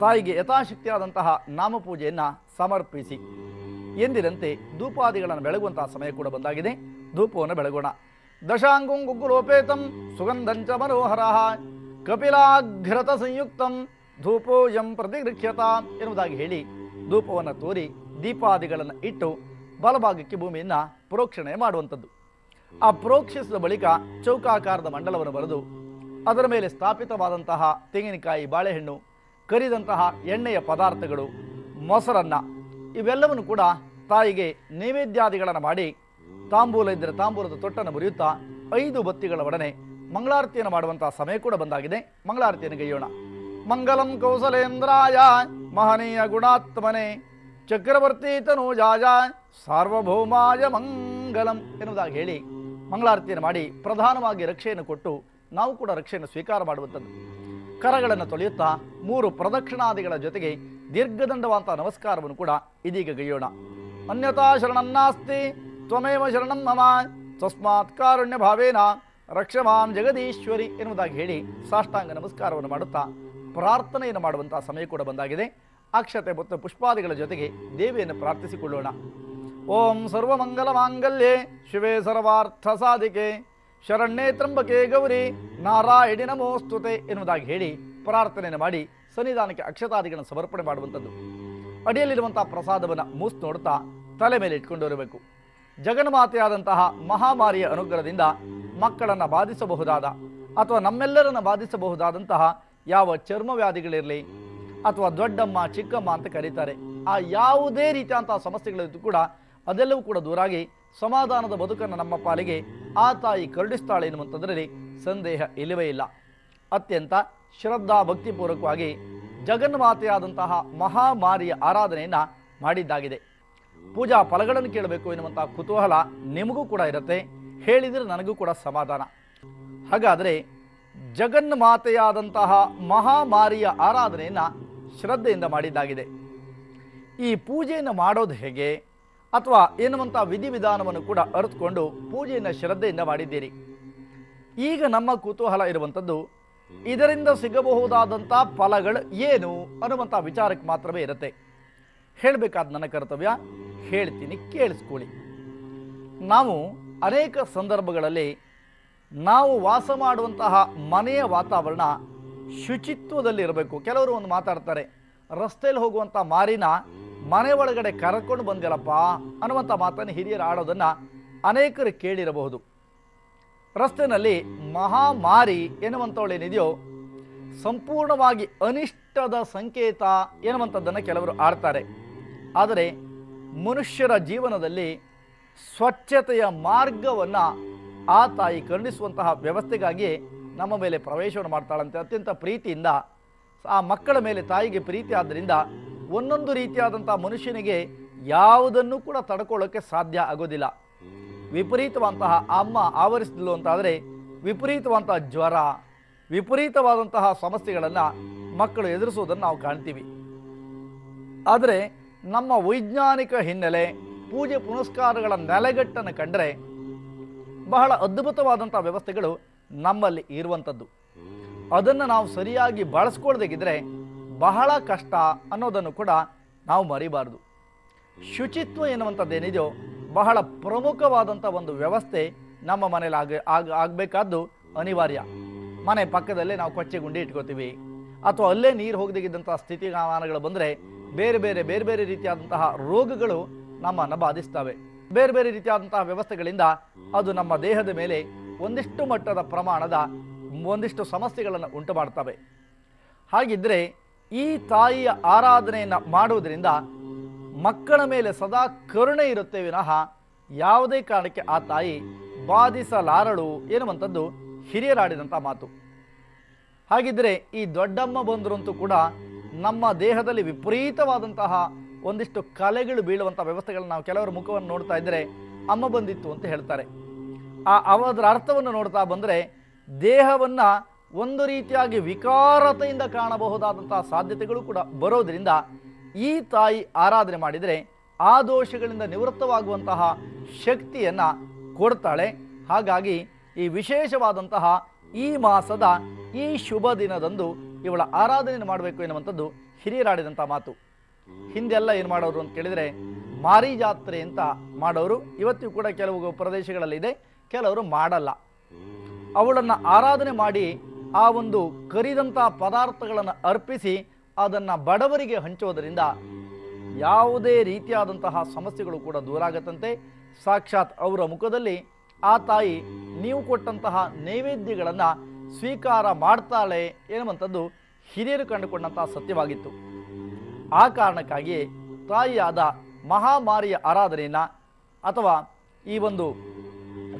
ತಾಯಿಗೆ ಯಥಾಶಕ್ತಿಯಾದಂತಹ ನಾಮಪೂಜೆಯನ್ನು ಸಮರ್ಪಿಸಿ ಎಂದಿನಂತೆ ಧೂಪಾದಿಗಳನ್ನು ಬೆಳಗುವಂತಹ ಸಮಯ ಕೂಡ ಬಂದಾಗಿದೆ. ಧೂಪವನ್ನು ಬೆಳಗೋಣ. ದಶಾಂಗುಂ ಗುಗ್ಗುಲೋಪೇತಂ ಸುಗಂಧಂಚ ಮನೋಹರ ಕಪಿಲಾಘ್ರತ ಸಂಯುಕ್ತಂ ಧೂಪೋಯಂ ಪ್ರತಿಗೃಹ್ಯತ ಎನ್ನುವುದಾಗಿ ಹೇಳಿ ಧೂಪವನ್ನು ತೋರಿ ದೀಪಾದಿಗಳನ್ನು ಇಟ್ಟು ಬಲಭಾಗಕ್ಕೆ ಭೂಮಿಯನ್ನು ಪ್ರೋಕ್ಷಣೆ ಮಾಡುವಂಥದ್ದು. ಆ ಪ್ರೋಕ್ಷಿಸಿದ ಬಳಿಕ ಚೌಕಾಕಾರದ ಮಂಡಲವನ್ನು ಬರೆದು ಅದರ ಮೇಲೆ ಸ್ಥಾಪಿತವಾದಂತಹ ತೆಂಗಿನಕಾಯಿ, ಬಾಳೆಹಣ್ಣು, ಕರಿದಂತಹ ಎಣ್ಣೆಯ ಪದಾರ್ಥಗಳು, ಮೊಸರನ್ನ ಇವೆಲ್ಲವನ್ನು ಕೂಡ ತಾಯಿಗೆ ನೈವೇದ್ಯಾದಿಗಳನ್ನು ಮಾಡಿ ತಾಂಬೂಲ ಇದ್ದರೆ ತಾಂಬೂಲದ ತೊಟ್ಟನ್ನು ಮುರಿಯುತ್ತಾ 5 ಬತ್ತಿಗಳ ಒಡನೆ ಮಂಗಳಾರತಿಯನ್ನು ಮಾಡುವಂತಹ ಸಮಯ ಕೂಡ ಬಂದಾಗಿದೆ. ಮಂಗಳಾರತಿಯನ್ನು ಗೈಯೋಣ. ಮಂಗಲಂ ಕೌಸಲೇಂದ್ರಾಯ ಮಹನೀಯ ಗುಣಾತ್ಮನೆ ಚಕ್ರವರ್ತಿ ತನೂಜಾಯ ಸಾರ್ವಭೌಮಾಯ ಮಂಗಲಂ ಎನ್ನುವುದಾಗಿ ಹೇಳಿ ಮಂಗಳಾರತಿಯನ್ನು ಮಾಡಿ ಪ್ರಧಾನವಾಗಿ ರಕ್ಷೆಯನ್ನು ಕೊಟ್ಟು ನಾವು ಕೂಡ ರಕ್ಷೆಯನ್ನು ಸ್ವೀಕಾರ ಮಾಡುವಂಥದ್ದು. ಕರಗಳನ್ನು ತೊಳೆಯುತ್ತಾ 3 ಪ್ರದಕ್ಷಿಣಾದಿಗಳ ಜೊತೆಗೆ ದೀರ್ಘದಂಡವಾದ ನಮಸ್ಕಾರವನ್ನು ಕೂಡ ಇದೀಗ ಗೈಯೋಣ. ಅನ್ಯತಾ ಶರಣಂ ನಾಸ್ತಿ ತ್ವಮೇವ ಶರಣಂ ಮಮ ತಸ್ಮಾತ್ ಕಾರುಣ್ಯ ಭಾವೇನ ರಕ್ಷಮಾಂ ಜಗದೀಶ್ವರಿ ಎನ್ನುವುದಾಗಿ ಹೇಳಿ ಸಾಷ್ಟಾಂಗ ನಮಸ್ಕಾರವನ್ನು ಮಾಡುತ್ತಾ ಪ್ರಾರ್ಥನೆಯನ್ನು ಮಾಡುವಂತಹ ಸಮಯ ಕೂಡ ಬಂದಾಗಿದೆ. ಅಕ್ಷತೆ ಮತ್ತು ಪುಷ್ಪಾದಿಗಳ ಜೊತೆಗೆ ದೇವಿಯನ್ನು ಪ್ರಾರ್ಥಿಸಿಕೊಳ್ಳೋಣ. ಓಂ ಸರ್ವಮಂಗಲ ಮಾಂಗಲ್ಯೆ ಶಿವೆ ಸರ್ವಾರ್ಥ ಸಾಧಿಕೆ ಶರಣ್ಯೇ ತ್ರಂಬಕೆ ಗೌರಿ ನಾರಾಯಣಿ ನಮೋಸ್ತುತೆ ಎನ್ನುವುದಾಗಿ ಹೇಳಿ ಪ್ರಾರ್ಥನೆಯನ್ನು ಮಾಡಿ ಸನ್ನಿಧಾನಕ್ಕೆ ಅಕ್ಷತಾದಿಗಳನ್ನು ಸಮರ್ಪಣೆ ಮಾಡುವಂಥದ್ದು. ಅಡಿಯಲ್ಲಿರುವಂತಹ ಪ್ರಸಾದವನ್ನು ಮೂಸ್ ನೋಡುತ್ತಾ ತಲೆ ಮೇಲೆ ಇಟ್ಕೊಂಡು ಇರಬೇಕು. ಜಗನ್ಮಾತೆಯಾದಂತಹ ಮಹಾಮಾರಿಯ ಅನುಗ್ರಹದಿಂದ ಮಕ್ಕಳನ್ನು ಬಾಧಿಸಬಹುದಾದ ಅಥವಾ ನಮ್ಮೆಲ್ಲರನ್ನು ಬಾಧಿಸಬಹುದಾದಂತಹ ಯಾವ ಚರ್ಮ ವ್ಯಾಧಿಗಳಿರಲಿ ಅಥವಾ ದೊಡ್ಡಮ್ಮ ಚಿಕ್ಕಮ್ಮ ಅಂತ ಕರೀತಾರೆ, ಆ ಯಾವುದೇ ರೀತಿಯಂತಹ ಸಮಸ್ಯೆಗಳಿದ್ದು ಕೂಡ ಅದೆಲ್ಲವೂ ಕೂಡ ದೂರಾಗಿ ಸಮಾಧಾನದ ಬದುಕನ್ನು ನಮ್ಮ ಪಾಲಿಗೆ ಆ ತಾಯಿ ಕರುಣಿಸ್ತಾಳೆ ಎನ್ನುವಂಥದ್ರಲ್ಲಿ ಸಂದೇಹ ಇಲ್ಲವೇ ಇಲ್ಲ. ಅತ್ಯಂತ ಶ್ರದ್ಧಾ ಭಕ್ತಿಪೂರ್ವಕವಾಗಿ ಜಗನ್ಮಾತೆಯಾದಂತಹ ಮಹಾಮಾರಿಯ ಆರಾಧನೆಯನ್ನು ಮಾಡಿದ್ದಾಗಿದೆ. ಪೂಜಾ ಫಲಗಳನ್ನು ಕೇಳಬೇಕು ಎನ್ನುವಂತಹ ಕುತೂಹಲ ನಿಮಗೂ ಕೂಡ ಇರುತ್ತೆ, ಹೇಳಿದರೆ ನನಗೂ ಕೂಡ ಸಮಾಧಾನ. ಹಾಗಾದರೆ ಜಗನ್ಮಾತೆಯಾದಂತಹ ಮಹಾಮಾರಿಯ ಆರಾಧನೆಯನ್ನು ಶ್ರದ್ಧೆಯಿಂದ ಮಾಡಿದ್ದಾಗಿದೆ. ಈ ಪೂಜೆಯನ್ನು ಮಾಡೋದು ಹೇಗೆ ಅಥವಾ ಎನ್ನುವಂಥ ವಿಧಿವಿಧಾನವನ್ನು ಕೂಡ ಅರಿತುಕೊಂಡು ಪೂಜೆಯನ್ನು ಶ್ರದ್ಧೆಯಿಂದ ಮಾಡಿದ್ದೀರಿ. ಈಗ ನಮ್ಮ ಕುತೂಹಲ ಇರುವಂಥದ್ದು ಇದರಿಂದ ಸಿಗಬಹುದಾದಂಥ ಫಲಗಳು ಏನು ಅನ್ನುವಂಥ ವಿಚಾರಕ್ಕೆ ಮಾತ್ರವೇ ಇರುತ್ತೆ. ಹೇಳಬೇಕಾದ ನನ್ನ ಕರ್ತವ್ಯ ಹೇಳ್ತೀನಿ, ಕೇಳಿಸ್ಕೊಳ್ಳಿ. ನಾವು ಅನೇಕ ಸಂದರ್ಭಗಳಲ್ಲಿ ನಾವು ವಾಸ ಮಾಡುವಂತಹ ಮನೆಯ ವಾತಾವರಣ ಶುಚಿತ್ವದಲ್ಲಿ ಇರಬೇಕು. ಕೆಲವರು ಒಂದು ಮಾತಾಡ್ತಾರೆ, ರಸ್ತೆಯಲ್ಲಿ ಹೋಗುವಂಥ ಮಾರಿನ ಮನೆ ಒಳಗಡೆ ಕರ್ಕೊಂಡು ಬಂದಿಲ್ಲಪ್ಪ ಅನ್ನುವಂಥ ಮಾತನ್ನು ಹಿರಿಯರು ಆಡೋದನ್ನು ಅನೇಕರು ಕೇಳಿರಬಹುದು. ರಸ್ತೆಯಲ್ಲಿ ಮಹಾಮಾರಿ ಎನ್ನುವಂಥವಳೇನಿದೆಯೋ ಸಂಪೂರ್ಣವಾಗಿ ಅನಿಷ್ಟದ ಸಂಕೇತ ಎನ್ನುವಂಥದ್ದನ್ನು ಕೆಲವರು ಆಡ್ತಾರೆ. ಆದರೆ ಮನುಷ್ಯರ ಜೀವನದಲ್ಲಿ ಸ್ವಚ್ಛತೆಯ ಮಾರ್ಗವನ್ನು ಆ ತಾಯಿ ಕರುಣಿಸುವಂತಹ ವ್ಯವಸ್ಥೆಗಾಗಿ ನಮ್ಮ ಮೇಲೆ ಪ್ರವೇಶವನ್ನು ಮಾಡ್ತಾಳಂತೆ. ಅತ್ಯಂತ ಪ್ರೀತಿಯಿಂದ ಆ ಮಕ್ಕಳ ಮೇಲೆ ತಾಯಿಗೆ ಪ್ರೀತಿ ಆದ್ದರಿಂದ ಒಂದೊಂದು ರೀತಿಯಾದಂಥ ಮನುಷ್ಯನಿಗೆ ಯಾವುದನ್ನು ಕೂಡ ತಡ್ಕೊಳ್ಳೋಕ್ಕೆ ಸಾಧ್ಯ ಆಗೋದಿಲ್ಲ. ವಿಪರೀತವಂತಹ ಅಮ್ಮ ಆವರಿಸಿದ್ಲು ಅಂತಾದರೆ ವಿಪರೀತವಂತಹ ಜ್ವರ, ವಿಪರೀತವಾದಂತಹ ಸಮಸ್ಯೆಗಳನ್ನು ಮಕ್ಕಳು ಎದುರಿಸುವುದನ್ನು ನಾವು ಕಾಣ್ತೀವಿ. ಆದರೆ ನಮ್ಮ ವೈಜ್ಞಾನಿಕ ಹಿನ್ನೆಲೆ, ಪೂಜೆ ಪುನಸ್ಕಾರಗಳ ನೆಲೆಗಟ್ಟನ್ನು ಕಂಡರೆ ಬಹಳ ಅದ್ಭುತವಾದಂಥ ವ್ಯವಸ್ಥೆಗಳು ನಮ್ಮಲ್ಲಿ ಇರುವಂಥದ್ದು. ಅದನ್ನು ನಾವು ಸರಿಯಾಗಿ ಬಳಸ್ಕೊಳ್ಬೇಕಿದ್ರೆ ಬಹಳ ಕಷ್ಟ ಅನ್ನೋದನ್ನು ಕೂಡ ನಾವು ಮರಿಬಾರ್ದು. ಶುಚಿತ್ವ ಎನ್ನುವಂಥದ್ದೇನಿದೆಯೋ ಬಹಳ ಪ್ರಮುಖವಾದಂಥ ಒಂದು ವ್ಯವಸ್ಥೆ ನಮ್ಮ ಮನೇಲಿ ಆಗಬೇಕಾದ್ದು ಅನಿವಾರ್ಯ. ಮನೆ ಪಕ್ಕದಲ್ಲೇ ನಾವು ಕೊಚ್ಚೆ ಗುಂಡಿ ಇಟ್ಕೋತೀವಿ, ಅಥವಾ ಅಲ್ಲೇ ನೀರು ಹೋಗದಿದ್ದಂಥ ಸ್ಥಿತಿಮಾನಗಳು ಬಂದರೆ ಬೇರೆ ಬೇರೆ ರೀತಿಯಾದಂತಹ ರೋಗಗಳು ನಮ್ಮನ್ನು ಬಾಧಿಸ್ತವೆ. ಬೇರೆ ಬೇರೆ ರೀತಿಯಾದಂತಹ ವ್ಯವಸ್ಥೆಗಳಿಂದ ಅದು ನಮ್ಮ ದೇಹದ ಮೇಲೆ ಒಂದಿಷ್ಟು ಮಟ್ಟದ ಪ್ರಮಾಣದ ಒಂದಿಷ್ಟು ಸಮಸ್ಯೆಗಳನ್ನು ಉಂಟು ಮಾಡ್ತವೆ. ಹಾಗಿದ್ದರೆ ಈ ತಾಯಿಯ ಆರಾಧನೆಯನ್ನು ಮಾಡುವುದರಿಂದ ಮಕ್ಕಳ ಮೇಲೆ ಸದಾ ಕರುಣೆ ಇರುತ್ತೆ ವಿನಃ ಯಾವುದೇ ಕಾರಣಕ್ಕೆ ಆ ತಾಯಿ ಬಾಧಿಸಲಾರಳು ಎನ್ನುವಂಥದ್ದು ಹಿರಿಯರಾಡಿದಂಥ ಮಾತು. ಹಾಗಿದ್ದರೆ ಈ ದೊಡ್ಡಮ್ಮ ಬಂದರಂತೂ ಕೂಡ ನಮ್ಮ ದೇಹದಲ್ಲಿ ವಿಪರೀತವಾದಂತಹ ಒಂದಿಷ್ಟು ಕಲೆಗಳು ಬೀಳುವಂಥ ವ್ಯವಸ್ಥೆಗಳನ್ನ ನಾವು ಕೆಲವರ ಮುಖವನ್ನು ನೋಡ್ತಾ ಇದ್ದರೆ ಅಮ್ಮ ಬಂದಿತ್ತು ಅಂತ ಹೇಳ್ತಾರೆ. ಅದರ ಅರ್ಥವನ್ನು ನೋಡ್ತಾ ಬಂದರೆ ದೇಹವನ್ನು ಒಂದು ರೀತಿಯಾಗಿ ವಿಕಾರತೆಯಿಂದ ಕಾಣಬಹುದಾದಂತಹ ಸಾಧ್ಯತೆಗಳು ಕೂಡ ಬರೋದರಿಂದ ಈ ತಾಯಿ ಆರಾಧನೆ ಮಾಡಿದರೆ ಆ ದೋಷಗಳಿಂದ ನಿವೃತ್ತವಾಗುವಂತಹ ಶಕ್ತಿಯನ್ನು ಕೊಡ್ತಾಳೆ. ಹಾಗಾಗಿ ಈ ವಿಶೇಷವಾದಂತಹ ಈ ಮಾಸದ ಈ ಶುಭ ದಿನದಂದು ಇವಳ ಆರಾಧನೆಯನ್ನು ಮಾಡಬೇಕು ಎನ್ನುವಂಥದ್ದು ಹಿರಿಯರಾಡಿದಂಥ ಮಾತು. ಹಿಂದೆಲ್ಲ ಏನು ಮಾಡೋರು ಅಂತ ಕೇಳಿದರೆ ಮಾರಿ ಜಾತ್ರೆ ಅಂತ ಮಾಡೋರು. ಇವತ್ತಿಗೂ ಕೂಡ ಕೆಲವು ಪ್ರದೇಶಗಳಲ್ಲಿದೆ, ಕೆಲವರು ಮಾಡಲ್ಲ. ಅವಳನ್ನು ಆರಾಧನೆ ಮಾಡಿ ಆ ಒಂದು ಕರಿದಂಥ ಪದಾರ್ಥಗಳನ್ನು ಅರ್ಪಿಸಿ ಅದನ್ನು ಬಡವರಿಗೆ ಹಂಚೋದರಿಂದ ಯಾವುದೇ ರೀತಿಯಾದಂತಹ ಸಮಸ್ಯೆಗಳು ಕೂಡ ದೂರ ಆಗತ್ತಂತೆ. ಸಾಕ್ಷಾತ್ ಅವರ ಮುಖದಲ್ಲಿ ಆ ತಾಯಿ ನೀವು ಕೊಟ್ಟಂತಹ ನೈವೇದ್ಯಗಳನ್ನು ಸ್ವೀಕಾರ ಮಾಡ್ತಾಳೆ ಎನ್ನುವಂಥದ್ದು ಹಿರಿಯರು ಕಂಡುಕೊಂಡಂತಹ ಸತ್ಯವಾಗಿತ್ತು. ಆ ಕಾರಣಕ್ಕಾಗಿ ತಾಯಿಯಾದ ಮಹಾಮಾರಿಯ ಆರಾಧನೆಯನ್ನು ಅಥವಾ ಈ ಒಂದು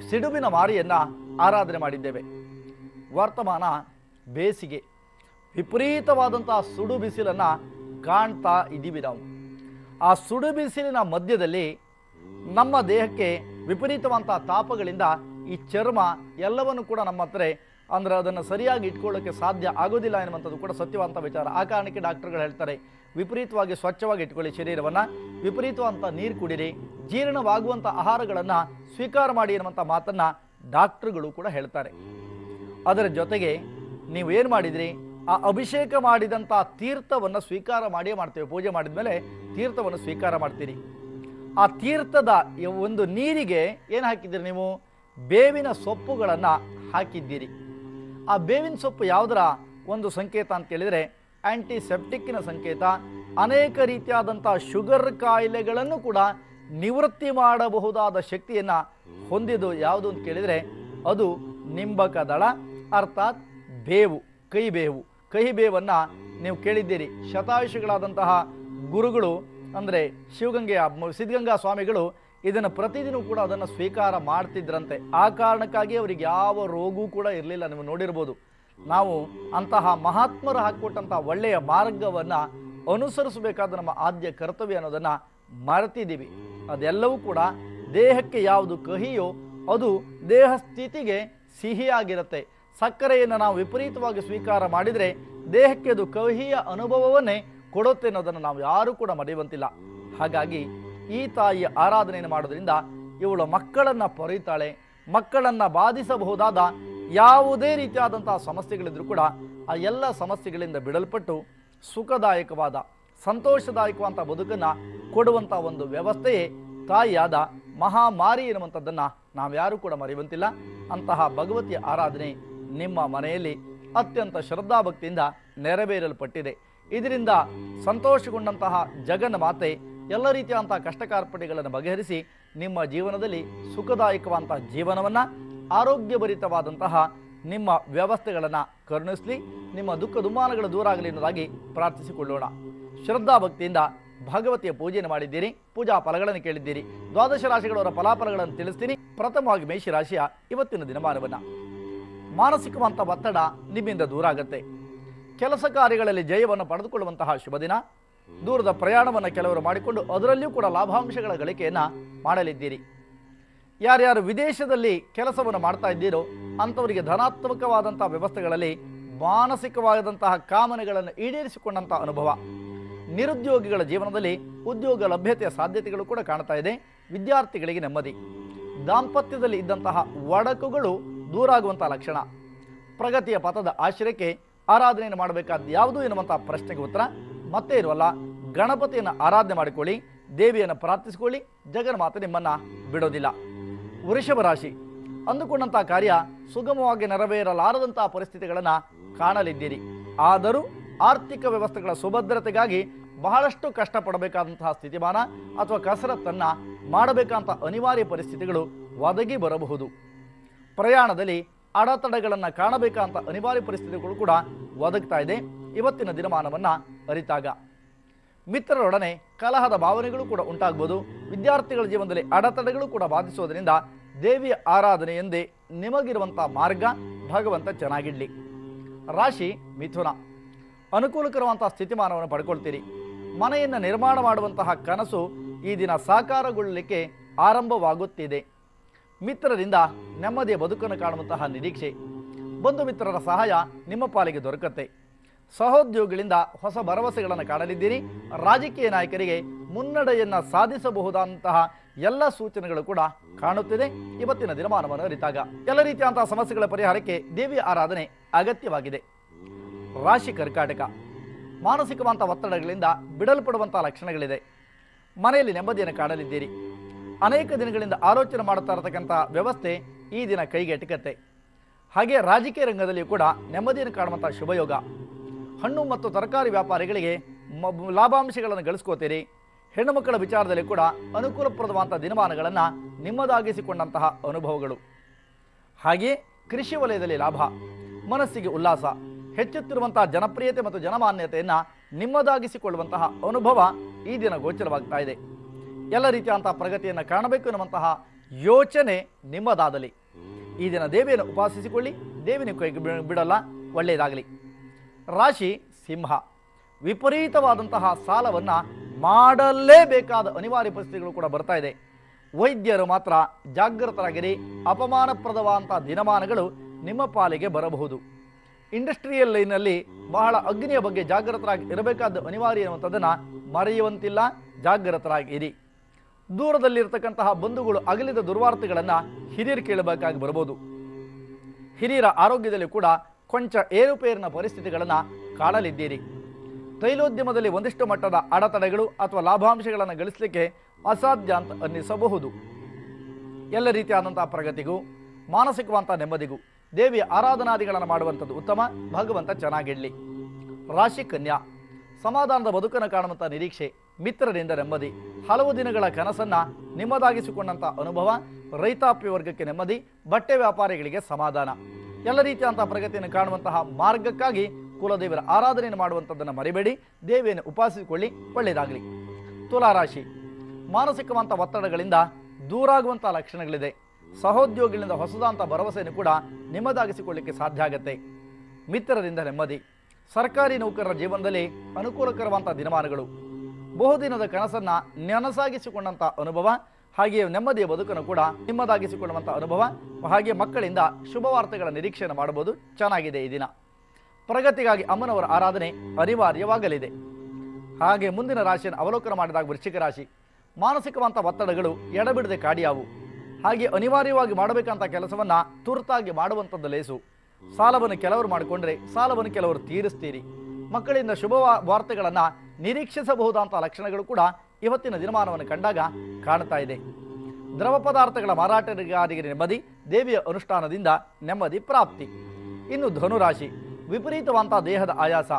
ಸಿಡುಬಿನ ಮಾರಿಯನ್ನು ಆರಾಧನೆ ಮಾಡಿದ್ದೇವೆ. ವರ್ತಮಾನ ಬೇಸಿಗೆ, ವಿಪರೀತವಾದಂತಹ ಸುಡು ಬಿಸಿಲನ್ನು ಕಾಣ್ತಾ ಇದ್ದೀವಿ ನಾವು. ಆ ಸುಡು ಬಿಸಿಲಿನ ಮಧ್ಯದಲ್ಲಿ ನಮ್ಮ ದೇಹಕ್ಕೆ ವಿಪರೀತವಾದಂತಹ ತಾಪಗಳಿಂದ ಈ ಚರ್ಮ ಎಲ್ಲವನ್ನು ಕೂಡ ನಮ್ಮ ಹತ್ರ ಅಂದರೆ ಅದನ್ನು ಸರಿಯಾಗಿ ಇಟ್ಕೊಳ್ಳೋಕ್ಕೆ ಸಾಧ್ಯ ಆಗೋದಿಲ್ಲ ಎನ್ನುವಂಥದ್ದು ಕೂಡ ಸತ್ಯವಾದಂಥ ವಿಚಾರ. ಆ ಕಾರಣಕ್ಕೆ ಡಾಕ್ಟರ್ಗಳು ಹೇಳ್ತಾರೆ ವಿಪರೀತವಾಗಿ ಸ್ವಚ್ಛವಾಗಿ ಇಟ್ಕೊಳ್ಳಿ ಶರೀರವನ್ನು, ವಿಪರೀತವಾದಂಥ ನೀರು ಕುಡಿರಿ, ಜೀರ್ಣವಾಗುವಂಥ ಆಹಾರಗಳನ್ನು ಸ್ವೀಕಾರ ಮಾಡಿ ಎನ್ನುವಂಥ ಮಾತನ್ನು ಡಾಕ್ಟರ್ಗಳು ಕೂಡ ಹೇಳ್ತಾರೆ. ಅದರ ಜೊತೆಗೆ ನೀವು ಏನು ಮಾಡಿದ್ರಿ, ಆ ಅಭಿಷೇಕ ಮಾಡಿದಂಥ ತೀರ್ಥವನ್ನು ಸ್ವೀಕಾರ ಮಾಡಿಯೇ ಮಾಡ್ತೇವೆ. ಪೂಜೆ ಮಾಡಿದ ಮೇಲೆ ತೀರ್ಥವನ್ನು ಸ್ವೀಕಾರ ಮಾಡ್ತೀರಿ. ಆ ತೀರ್ಥದ ಒಂದು ನೀರಿಗೆ ಏನು ಹಾಕಿದ್ದೀರಿ ನೀವು? ಬೇವಿನ ಸೊಪ್ಪುಗಳನ್ನು ಹಾಕಿದ್ದೀರಿ. ಆ ಬೇವಿನ ಸೊಪ್ಪು ಯಾವುದರ ಒಂದು ಸಂಕೇತ ಅಂತ ಕೇಳಿದರೆ ಆ್ಯಂಟಿಸೆಪ್ಟಿಕ್ಕಿನ ಸಂಕೇತ. ಅನೇಕ ರೀತಿಯಾದಂಥ ಶುಗರ್ ಕಾಯಿಲೆಗಳನ್ನು ಕೂಡ ನಿವೃತ್ತಿ ಮಾಡಬಹುದಾದ ಶಕ್ತಿಯನ್ನು ಹೊಂದಿದ್ದು ಯಾವುದು ಅಂತ ಕೇಳಿದರೆ ಅದು ನಿಂಬಕ ದಳ, ಅರ್ಥಾತ್ ಬೇವು, ಕಹಿಬೇವು. ಕಹಿಬೇವನ್ನು ನೀವು ಕೇಳಿದ್ದೀರಿ. ಶತಾಯುಷಿಗಳಾದಂತಹ ಗುರುಗಳು ಅಂದರೆ ಶಿವಗಂಗೆಯ ಸಿದ್ಧಗಂಗಾ ಸ್ವಾಮಿಗಳು ಇದನ್ನು ಪ್ರತಿದಿನ ಕೂಡ ಅದನ್ನು ಸ್ವೀಕಾರ ಮಾಡ್ತಿದ್ರಂತೆ. ಆ ಕಾರಣಕ್ಕಾಗಿ ಅವರಿಗೆ ಯಾವ ರೋಗವೂ ಕೂಡ ಇರಲಿಲ್ಲ. ನೀವು ನೋಡಿರ್ಬೋದು. ನಾವು ಅಂತಹ ಮಹಾತ್ಮರು ಹಾಕಿಕೊಟ್ಟಂತಹ ಒಳ್ಳೆಯ ಮಾರ್ಗವನ್ನು ಅನುಸರಿಸಬೇಕಾದ ನಮ್ಮ ಆದ್ಯ ಕರ್ತವ್ಯ ಅನ್ನೋದನ್ನು ಮರೆತಿದ್ದೀವಿ. ಅದೆಲ್ಲವೂ ಕೂಡ ದೇಹಕ್ಕೆ ಯಾವುದು ಕಹಿಯೋ ಅದು ದೇಹ ಸ್ಥಿತಿಗೆ ಸಿಹಿಯಾಗಿರುತ್ತೆ. ಸಕ್ಕರೆಯನ್ನು ನಾವು ವಿಪರೀತವಾಗಿ ಸ್ವೀಕಾರ ಮಾಡಿದರೆ ದೇಹಕ್ಕೆ ಅದು ಕಹಿಯ ಅನುಭವವನ್ನೇ ಕೊಡುತ್ತೆ ಅನ್ನೋದನ್ನು ನಾವು ಯಾರೂ ಕೂಡ ಮರೆಯುವಂತಿಲ್ಲ. ಹಾಗಾಗಿ ಈ ತಾಯಿಯ ಆರಾಧನೆಯನ್ನು ಮಾಡೋದ್ರಿಂದ ಇವಳು ಮಕ್ಕಳನ್ನು ಪೊರೆಯುತ್ತಾಳೆ. ಮಕ್ಕಳನ್ನು ಬಾಧಿಸಬಹುದಾದ ಯಾವುದೇ ರೀತಿಯಾದಂತಹ ಸಮಸ್ಯೆಗಳಿದ್ರೂ ಕೂಡ ಆ ಎಲ್ಲ ಸಮಸ್ಯೆಗಳಿಂದ ಬಿಡಲ್ಪಟ್ಟು ಸುಖದಾಯಕವಾದ ಸಂತೋಷದಾಯಕವಾದಂಥ ಬದುಕನ್ನು ಕೊಡುವಂಥ ಒಂದು ವ್ಯವಸ್ಥೆಯೇ ತಾಯಿಯಾದ ಮಹಾಮಾರಿ ಎನ್ನುವಂಥದ್ದನ್ನು ನಾವ್ಯಾರೂ ಕೂಡ ಮರೆಯುವಂತಿಲ್ಲ. ಅಂತಹ ಭಗವತಿಯ ಆರಾಧನೆ ನಿಮ್ಮ ಮನೆಯಲ್ಲಿ ಅತ್ಯಂತ ಶ್ರದ್ಧಾಭಕ್ತಿಯಿಂದ ನೆರವೇರಲ್ಪಟ್ಟಿದೆ. ಇದರಿಂದ ಸಂತೋಷಗೊಂಡಂತಹ ಜಗನ್ಮಾತೆ ಎಲ್ಲ ರೀತಿಯಾದಂತಹ ಕಷ್ಟ ಕಾರ್ಪಣ್ಯಗಳನ್ನು ಬಗೆಹರಿಸಿ ನಿಮ್ಮ ಜೀವನದಲ್ಲಿ ಸುಖದಾಯಕವಾದಂತಹ ಜೀವನವನ್ನು, ಆರೋಗ್ಯಭರಿತವಾದಂತಹ ನಿಮ್ಮ ವ್ಯವಸ್ಥೆಗಳನ್ನು ಕರುಣಿಸಲಿ. ನಿಮ್ಮ ದುಃಖ ದುಮ್ಮಾನಗಳು ದೂರ ಆಗಲಿ ಎನ್ನುವುದಾಗಿ ಪ್ರಾರ್ಥಿಸಿಕೊಳ್ಳೋಣ. ಶ್ರದ್ಧಾಭಕ್ತಿಯಿಂದ ಭಗವತಿಯ ಪೂಜೆಯನ್ನು ಮಾಡಿದ್ದೀರಿ, ಪೂಜಾ ಫಲಗಳನ್ನು ಕೇಳಿದ್ದೀರಿ. ದ್ವಾದಶ ರಾಶಿಗಳವರ ಫಲಾಫಲಗಳನ್ನು ತಿಳಿಸ್ತೀನಿ. ಪ್ರಥಮವಾಗಿ ಮೇಷರಾಶಿಯ ಇವತ್ತಿನ ದಿನಮಾನವನ್ನು. ಮಾನಸಿಕವಂತ ಒತ್ತಡ ನಿಮ್ಮಿಂದ ದೂರ ಆಗುತ್ತೆ. ಕೆಲಸ ಕಾರ್ಯಗಳಲ್ಲಿ ಜಯವನ್ನು ಪಡೆದುಕೊಳ್ಳುವಂತಹ ಶುಭ ದಿನ. ದೂರದ ಪ್ರಯಾಣವನ್ನು ಕೆಲವರು ಮಾಡಿಕೊಂಡು ಅದರಲ್ಲಿಯೂ ಕೂಡ ಲಾಭಾಂಶಗಳ ಗಳಿಕೆಯನ್ನು ಮಾಡಲಿದ್ದೀರಿ. ಯಾರ್ಯಾರು ವಿದೇಶದಲ್ಲಿ ಕೆಲಸವನ್ನು ಮಾಡ್ತಾ ಇದ್ದೀರೋ ಅಂಥವರಿಗೆ ಧನಾತ್ಮಕವಾದಂಥ ವ್ಯವಸ್ಥೆಗಳಲ್ಲಿ ಮಾನಸಿಕವಾದಂತಹ ಕಾಮನೆಗಳನ್ನು ಈಡೇರಿಸಿಕೊಂಡಂಥ ಅನುಭವ. ನಿರುದ್ಯೋಗಿಗಳ ಜೀವನದಲ್ಲಿ ಉದ್ಯೋಗ ಲಭ್ಯತೆಯ ಸಾಧ್ಯತೆಗಳು ಕೂಡ ಕಾಣ್ತಾ ಇದೆ. ವಿದ್ಯಾರ್ಥಿಗಳಿಗೆ ನೆಮ್ಮದಿ. ದಾಂಪತ್ಯದಲ್ಲಿ ಇದ್ದಂತಹ ಒಡಕುಗಳು ದೂರ ಆಗುವಂಥ ಲಕ್ಷಣ. ಪ್ರಗತಿಯ ಪಥದ ಆಶ್ರಯಕ್ಕೆ ಆರಾಧನೆಯನ್ನು ಮಾಡಬೇಕಾದ ಯಾವುದು ಎನ್ನುವಂತಹ ಪ್ರಶ್ನೆಗೆ ಉತ್ತರ ಮತ್ತೆ ಇರುವಲ್ಲ. ಗಣಪತಿಯನ್ನು ಆರಾಧನೆ ಮಾಡಿಕೊಳ್ಳಿ, ದೇವಿಯನ್ನು ಪ್ರಾರ್ಥಿಸಿಕೊಳ್ಳಿ, ಜಗನ್ಮಾತೆ ನಿಮ್ಮನ್ನ ಬಿಡೋದಿಲ್ಲ. ವೃಷಭ ರಾಶಿ, ಅಂದುಕೊಂಡಂತಹ ಕಾರ್ಯ ಸುಗಮವಾಗಿ ನೆರವೇರಲಾರದಂತಹ ಪರಿಸ್ಥಿತಿಗಳನ್ನು ಕಾಣಲಿದ್ದೀರಿ. ಆದರೂ ಆರ್ಥಿಕ ವ್ಯವಸ್ಥೆಗಳ ಸುಭದ್ರತೆಗಾಗಿ ಬಹಳಷ್ಟು ಕಷ್ಟಪಡಬೇಕಾದಂತಹ ಸ್ಥಿತಿಮಾನ ಅಥವಾ ಕಸರತ್ತನ್ನು ಮಾಡಬೇಕಂತ ಅನಿವಾರ್ಯ ಪರಿಸ್ಥಿತಿಗಳು ಒದಗಿ ಬರಬಹುದು. ಪ್ರಯಾಣದಲ್ಲಿ ಅಡೆತಡೆಗಳನ್ನು ಕಾಣಬೇಕಂತ ಅನಿವಾರ್ಯ ಪರಿಸ್ಥಿತಿಗಳು ಕೂಡ ಒದಗ್ತಾ ಇದೆ ಇವತ್ತಿನ ದಿನಮಾನವನ್ನು ಅರಿತಾಗ. ಮಿತ್ರರೊಡನೆ ಕಲಹದ ಭಾವನೆಗಳು ಕೂಡ ಉಂಟಾಗಬಹುದು. ವಿದ್ಯಾರ್ಥಿಗಳ ಜೀವನದಲ್ಲಿ ಅಡೆತಡೆಗಳು ಕೂಡ ಬಾಧಿಸೋದರಿಂದ ದೇವಿಯ ಆರಾಧನೆ ಎಂದೇ ನಿಮಗಿರುವಂಥ ಮಾರ್ಗ ಭಗವಂತ ಚೆನ್ನಾಗಿಡ್ಲಿ. ರಾಶಿ ಮಿಥುನ, ಅನುಕೂಲಕರವಂತಹ ಸ್ಥಿತಿಮಾನವನ್ನು ಪಡ್ಕೊಳ್ತೀರಿ. ಮನೆಯನ್ನು ನಿರ್ಮಾಣ ಮಾಡುವಂತಹ ಕನಸು ಈ ದಿನ ಸಾಕಾರಗೊಳ್ಳಲಿಕ್ಕೆ ಆರಂಭವಾಗುತ್ತಿದೆ. ಮಿತ್ರರಿಂದ ನೆಮ್ಮದಿಯ ಬದುಕನ್ನು ಕಾಣುವಂತಹ ನಿರೀಕ್ಷೆ, ಬಂಧು ಮಿತ್ರರ ಸಹಾಯ ನಿಮ್ಮ ಪಾಲಿಗೆ ದೊರಕುತ್ತೆ. ಸಹೋದ್ಯೋಗಿಗಳಿಂದ ಹೊಸ ಭರವಸೆಗಳನ್ನು ಕಾಣಲಿದ್ದೀರಿ. ರಾಜಕೀಯ ನಾಯಕರಿಗೆ ಮುನ್ನಡೆಯನ್ನು ಸಾಧಿಸಬಹುದಾದಂತಹ ಎಲ್ಲ ಸೂಚನೆಗಳು ಕೂಡ ಕಾಣುತ್ತಿದೆ ಇವತ್ತಿನ ದಿನಮಾನವನ್ನು ಅರಿತಾಗ. ಎಲ್ಲ ರೀತಿಯಂತಹ ಸಮಸ್ಯೆಗಳ ಪರಿಹಾರಕ್ಕೆ ದೇವಿಯ ಆರಾಧನೆ ಅಗತ್ಯವಾಗಿದೆ. ರಾಶಿ ಕರ್ಕಾಟಕ, ಮಾನಸಿಕವಂತ ಒತ್ತಡಗಳಿಂದ ಬಿಡಲ್ಪಡುವಂತಹ ಲಕ್ಷಣಗಳಿದೆ. ಮನೆಯಲ್ಲಿ ನೆಮ್ಮದಿಯನ್ನು ಕಾಣಲಿದ್ದೀರಿ. ಅನೇಕ ದಿನಗಳಿಂದ ಆಲೋಚನೆ ಮಾಡುತ್ತಾ ಇರತಕ್ಕಂಥ ವ್ಯವಸ್ಥೆ ಈ ದಿನ ಕೈಗೆಟಕತ್ತೆ. ಹಾಗೆ ರಾಜಕೀಯ ರಂಗದಲ್ಲಿಯೂ ಕೂಡ ನೆಮ್ಮದಿಯನ್ನು ಕಾಣುವಂಥ ಶುಭಯೋಗ. ಹಣ್ಣು ಮತ್ತು ತರಕಾರಿ ವ್ಯಾಪಾರಿಗಳಿಗೆ ಲಾಭಾಂಶಗಳನ್ನು ಗಳಿಸ್ಕೋತೀರಿ. ಹೆಣ್ಣು ಮಕ್ಕಳ ವಿಚಾರದಲ್ಲಿ ಕೂಡ ಅನುಕೂಲಪ್ರದವಾದಂಥ ದಿನಮಾನಗಳನ್ನು ನಿಮ್ಮದಾಗಿಸಿಕೊಂಡಂತಹ ಅನುಭವಗಳು. ಹಾಗೆಯೇ ಕೃಷಿ ವಲಯದಲ್ಲಿ ಲಾಭ, ಮನಸ್ಸಿಗೆ ಉಲ್ಲಾಸ, ಹೆಚ್ಚುತ್ತಿರುವಂತಹ ಜನಪ್ರಿಯತೆ ಮತ್ತು ಜನಮಾನ್ಯತೆಯನ್ನು ನಿಮ್ಮದಾಗಿಸಿಕೊಳ್ಳುವಂತಹ ಅನುಭವ ಈ ದಿನ ಗೋಚರವಾಗ್ತಾ ಇದೆ. ಎಲ್ಲ ರೀತಿಯಂತಹ ಪ್ರಗತಿಯನ್ನು ಕಾಣಬೇಕು ಎನ್ನುವಂತಹ ಯೋಚನೆ ನಿಮ್ಮದಾದಲ್ಲಿ ಈ ದಿನ ದೇವಿಯನ್ನು ಉಪಾಸಿಸಿಕೊಳ್ಳಿ. ದೇವಿನ ಕೈಗೆ ಬಿಡಲ್ಲ, ಒಳ್ಳೆಯದಾಗಲಿ. ರಾಶಿ ಸಿಂಹ, ವಿಪರೀತವಾದಂತಹ ಸಾಲವನ್ನು ಮಾಡಲೇಬೇಕಾದ ಅನಿವಾರ್ಯ ಪರಿಸ್ಥಿತಿಗಳು ಕೂಡ ಬರ್ತಾ ಇದೆ. ವೈದ್ಯರು ಮಾತ್ರ ಜಾಗೃತರಾಗಿರಿ. ಅಪಮಾನಪ್ರದವಾದಂತಹ ದಿನಮಾನಗಳು ನಿಮ್ಮ ಪಾಲಿಗೆ ಬರಬಹುದು. ಇಂಡಸ್ಟ್ರಿಯಲ್ ಲೈನ್ನಲ್ಲಿ ಬಹಳ ಅಗ್ನಿಯ ಬಗ್ಗೆ ಜಾಗೃತರಾಗಿ ಇರಬೇಕಾದ ಅನಿವಾರ್ಯ ಎನ್ನುವಂಥದ್ದನ್ನು ಮರೆಯುವಂತಿಲ್ಲ. ಜಾಗೃತರಾಗಿರಿ. ದೂರದಲ್ಲಿರ್ತಕ್ಕಂತಹ ಬಂಧುಗಳು ಅಗಲಿದ ದುರ್ವಾರ್ತೆಗಳನ್ನು ಹಿರಿಯರು ಕೇಳಬೇಕಾಗಿ ಬರಬಹುದು. ಹಿರಿಯರ ಆರೋಗ್ಯದಲ್ಲಿ ಕೂಡ ಕೊಂಚ ಏರುಪೇರಿನ ಪರಿಸ್ಥಿತಿಗಳನ್ನು ಕಾಣಲಿದ್ದೀರಿ. ತೈಲೋದ್ಯಮದಲ್ಲಿ ಒಂದಿಷ್ಟು ಮಟ್ಟದ ಅಡೆತಡೆಗಳು ಅಥವಾ ಲಾಭಾಂಶಗಳನ್ನು ಗಳಿಸಲಿಕ್ಕೆ ಅಸಾಧ್ಯ ಅಂತ ಅನ್ನಿಸಬಹುದು. ಎಲ್ಲ ರೀತಿಯಾದಂತಹ ಪ್ರಗತಿಗೂ ಮಾನಸಿಕವಂತ ನೆಮ್ಮದಿಗೂ ದೇವಿಯ ಆರಾಧನಾದಿಗಳನ್ನು ಮಾಡುವಂಥದ್ದು ಉತ್ತಮ. ಭಗವಂತ ಚೆನ್ನಾಗಿಡ್ಲಿ. ರಾಶಿ ಕನ್ಯಾ, ಸಮಾಧಾನದ ಬದುಕನ್ನು ಕಾಣುವಂಥ ನಿರೀಕ್ಷೆ, ಮಿತ್ರರಿಂದ ನೆಮ್ಮದಿ, ಹಲವು ದಿನಗಳ ಕನಸನ್ನು ನಿಮ್ಮದಾಗಿಸಿಕೊಂಡಂಥ ಅನುಭವ, ರೈತಾಪಿ ವರ್ಗಕ್ಕೆ ನೆಮ್ಮದಿ, ಬಟ್ಟೆ ವ್ಯಾಪಾರಿಗಳಿಗೆ ಸಮಾಧಾನ. ಎಲ್ಲ ರೀತಿಯಂತಹ ಪ್ರಗತಿಯನ್ನು ಕಾಣುವಂತಹ ಮಾರ್ಗಕ್ಕಾಗಿ ಕುಲದೇವರ ಆರಾಧನೆಯನ್ನು ಮಾಡುವಂಥದ್ದನ್ನು ಮರಿಬೇಡಿ. ದೇವಿಯನ್ನು ಉಪಾಸಿಸಿಕೊಳ್ಳಿ, ಒಳ್ಳೆಯದಾಗಲಿ. ತುಲಾರಾಶಿ, ಮಾನಸಿಕವಂತ ಒತ್ತಡಗಳಿಂದ ದೂರಾಗುವಂಥ ಲಕ್ಷಣಗಳಿದೆ. ಸಹೋದ್ಯೋಗಿಗಳಿಂದ ಹೊಸದಾದಂಥ ಭರವಸೆಯನ್ನು ಕೂಡ ನಿಮ್ಮದಾಗಿಸಿಕೊಳ್ಳಿಕ್ಕೆ ಸಾಧ್ಯ ಆಗುತ್ತೆ. ಮಿತ್ರರಿಂದ ನೆಮ್ಮದಿ, ಸರ್ಕಾರಿ ನೌಕರರ ಜೀವನದಲ್ಲಿ ಅನುಕೂಲಕರವಂಥ ದಿನಮಾನಗಳು, ಬಹುದಿನದ ಕನಸನ್ನು ನನಸಾಗಿಸಿಕೊಂಡಂಥ ಅನುಭವ, ಹಾಗೆಯೇ ನೆಮ್ಮದಿಯ ಬದುಕನ್ನು ಕೂಡ ನಿಮ್ಮದಾಗಿಸಿಕೊಳ್ಳುವಂಥ ಅನುಭವ, ಹಾಗೆ ಮಕ್ಕಳಿಂದ ಶುಭವಾರ್ತೆಗಳ ನಿರೀಕ್ಷೆಯನ್ನು ಮಾಡಬಹುದು. ಚೆನ್ನಾಗಿದೆ ಈ ದಿನ. ಪ್ರಗತಿಗಾಗಿ ಅಮ್ಮನವರ ಆರಾಧನೆ ಅನಿವಾರ್ಯವಾಗಲಿದೆ. ಹಾಗೆ ಮುಂದಿನ ರಾಶಿಯನ್ನು ಅವಲೋಕನ ಮಾಡಿದಾಗ ವೃಶ್ಚಿಕ ರಾಶಿ, ಮಾನಸಿಕವಂತ ಒತ್ತಡಗಳು ಎಡಬಿಡದೆ ಕಾಡಿಯಾವು. ಹಾಗೆ ಅನಿವಾರ್ಯವಾಗಿ ಮಾಡಬೇಕಂತ ಕೆಲಸವನ್ನು ತುರ್ತಾಗಿ ಮಾಡುವಂಥದ್ದು ಲೇಸು. ಸಾಲವನ್ನು ಕೆಲವರು ಮಾಡಿಕೊಂಡ್ರೆ ಸಾಲವನ್ನು ಕೆಲವರು ತೀರಿಸ್ತೀರಿ. ಮಕ್ಕಳಿಂದ ಶುಭ ವಾರ್ತೆಗಳನ್ನು ನಿರೀಕ್ಷಿಸಬಹುದಾದಂಥ ಲಕ್ಷಣಗಳು ಕೂಡ ಇವತ್ತಿನ ದಿನಮಾನವನ್ನು ಕಂಡಾಗ ಕಾಣ್ತಾ ಇದೆ. ದ್ರವ ಪದಾರ್ಥಗಳ ಮಾರಾಟಗಾರರಿಗೆ ನೆಮ್ಮದಿ, ದೇವಿಯ ಅನುಷ್ಠಾನದಿಂದ ನೆಮ್ಮದಿ ಪ್ರಾಪ್ತಿ. ಇನ್ನು ಧನುರಾಶಿ, ವಿಪರೀತವಂತಹ ದೇಹದ ಆಯಾಸ,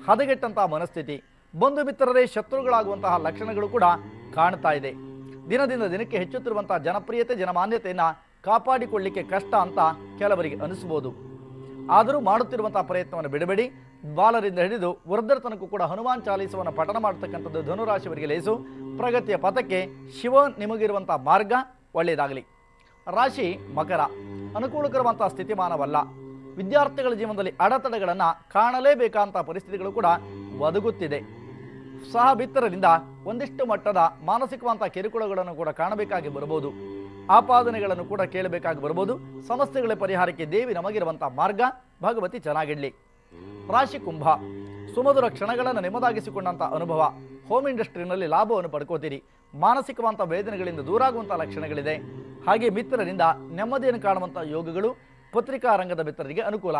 ಹದಗೆಟ್ಟಂತಹ ಮನಸ್ಥಿತಿ, ಬಂಧು ಮಿತ್ರರೇ ಶತ್ರುಗಳಾಗುವಂತಹ ಲಕ್ಷಣಗಳು ಕೂಡ ಕಾಣ್ತಾ ಇದೆ. ದಿನದಿಂದ ದಿನಕ್ಕೆ ಹೆಚ್ಚುತ್ತಿರುವಂತಹ ಜನಪ್ರಿಯತೆ, ಜನಮಾನ್ಯತೆಯನ್ನು ಕಾಪಾಡಿಕೊಳ್ಳಲಿಕ್ಕೆ ಕಷ್ಟ ಅಂತ ಕೆಲವರಿಗೆ ಅನಿಸಬಹುದು. ಆದರೂ ಮಾಡುತ್ತಿರುವಂತಹ ಪ್ರಯತ್ನವನ್ನು ಬಿಡಬೇಡಿ. ಬಾಲರಿಂದ ಹಿಡಿದು ವೃದ್ಧರ ತನಕ ಕೂಡ ಹನುಮಾನ್ ಚಾಲೀಸವನ್ನು ಪಠಣ ಮಾಡತಕ್ಕಂಥದ್ದು ಧನುರಾಶಿಯವರಿಗೆ ಲೇಸು. ಪ್ರಗತಿಯ ಪಥಕ್ಕೆ ಶಿವ ನಿಮಗಿರುವಂತಹ ಮಾರ್ಗ ಒಳ್ಳೆಯದಾಗಲಿ. ರಾಶಿ ಮಕರ, ಅನುಕೂಲಕರವಂತಹ ಸ್ಥಿತಿಮಾನವಲ್ಲ. ವಿದ್ಯಾರ್ಥಿಗಳ ಜೀವನದಲ್ಲಿ ಅಡೆತಡೆಗಳನ್ನು ಕಾಣಲೇಬೇಕಾದಂಥ ಪರಿಸ್ಥಿತಿಗಳು ಕೂಡ ಒದಗುತ್ತಿದೆ. ಸಹ ಮಿತ್ರರಿಂದ ಒಂದಿಷ್ಟು ಮಟ್ಟದ ಮಾನಸಿಕವಂತ ಕಿರುಕುಳಗಳನ್ನು ಕೂಡ ಕಾಣಬೇಕಾಗಿ ಬರಬಹುದು. ಆಪಾದನೆಗಳನ್ನು ಕೂಡ ಕೇಳಬೇಕಾಗಿ ಬರಬಹುದು. ಸಮಸ್ಯೆಗಳ ಪರಿಹಾರಕ್ಕೆ ದೇವಿ ನಮಗಿರುವಂಥ ಮಾರ್ಗ ಭಗವತಿ ಚೆನ್ನಾಗಿಡ್ಲಿ. ರಾಶಿ ಕುಂಭ, ಸುಮಧುರ ಕ್ಷಣಗಳನ್ನು ನಿಮ್ಮದಾಗಿಸಿಕೊಂಡಂಥ ಅನುಭವ, ಹೋಮ್ ಇಂಡಸ್ಟ್ರಿನಲ್ಲಿ ಲಾಭವನ್ನು ಪಡ್ಕೋತೀರಿ. ಮಾನಸಿಕವಂತ ವೇದನೆಗಳಿಂದ ದೂರಾಗುವಂಥ ಲಕ್ಷಣಗಳಿದೆ. ಹಾಗೆ ಮಿತ್ರರಿಂದ ನೆಮ್ಮದಿಯನ್ನು ಕಾಣುವಂಥ ಯೋಗಗಳು ಪತ್ರಿಕಾ ರಂಗದ ಮಿತ್ರರಿಗೆ ಅನುಕೂಲ.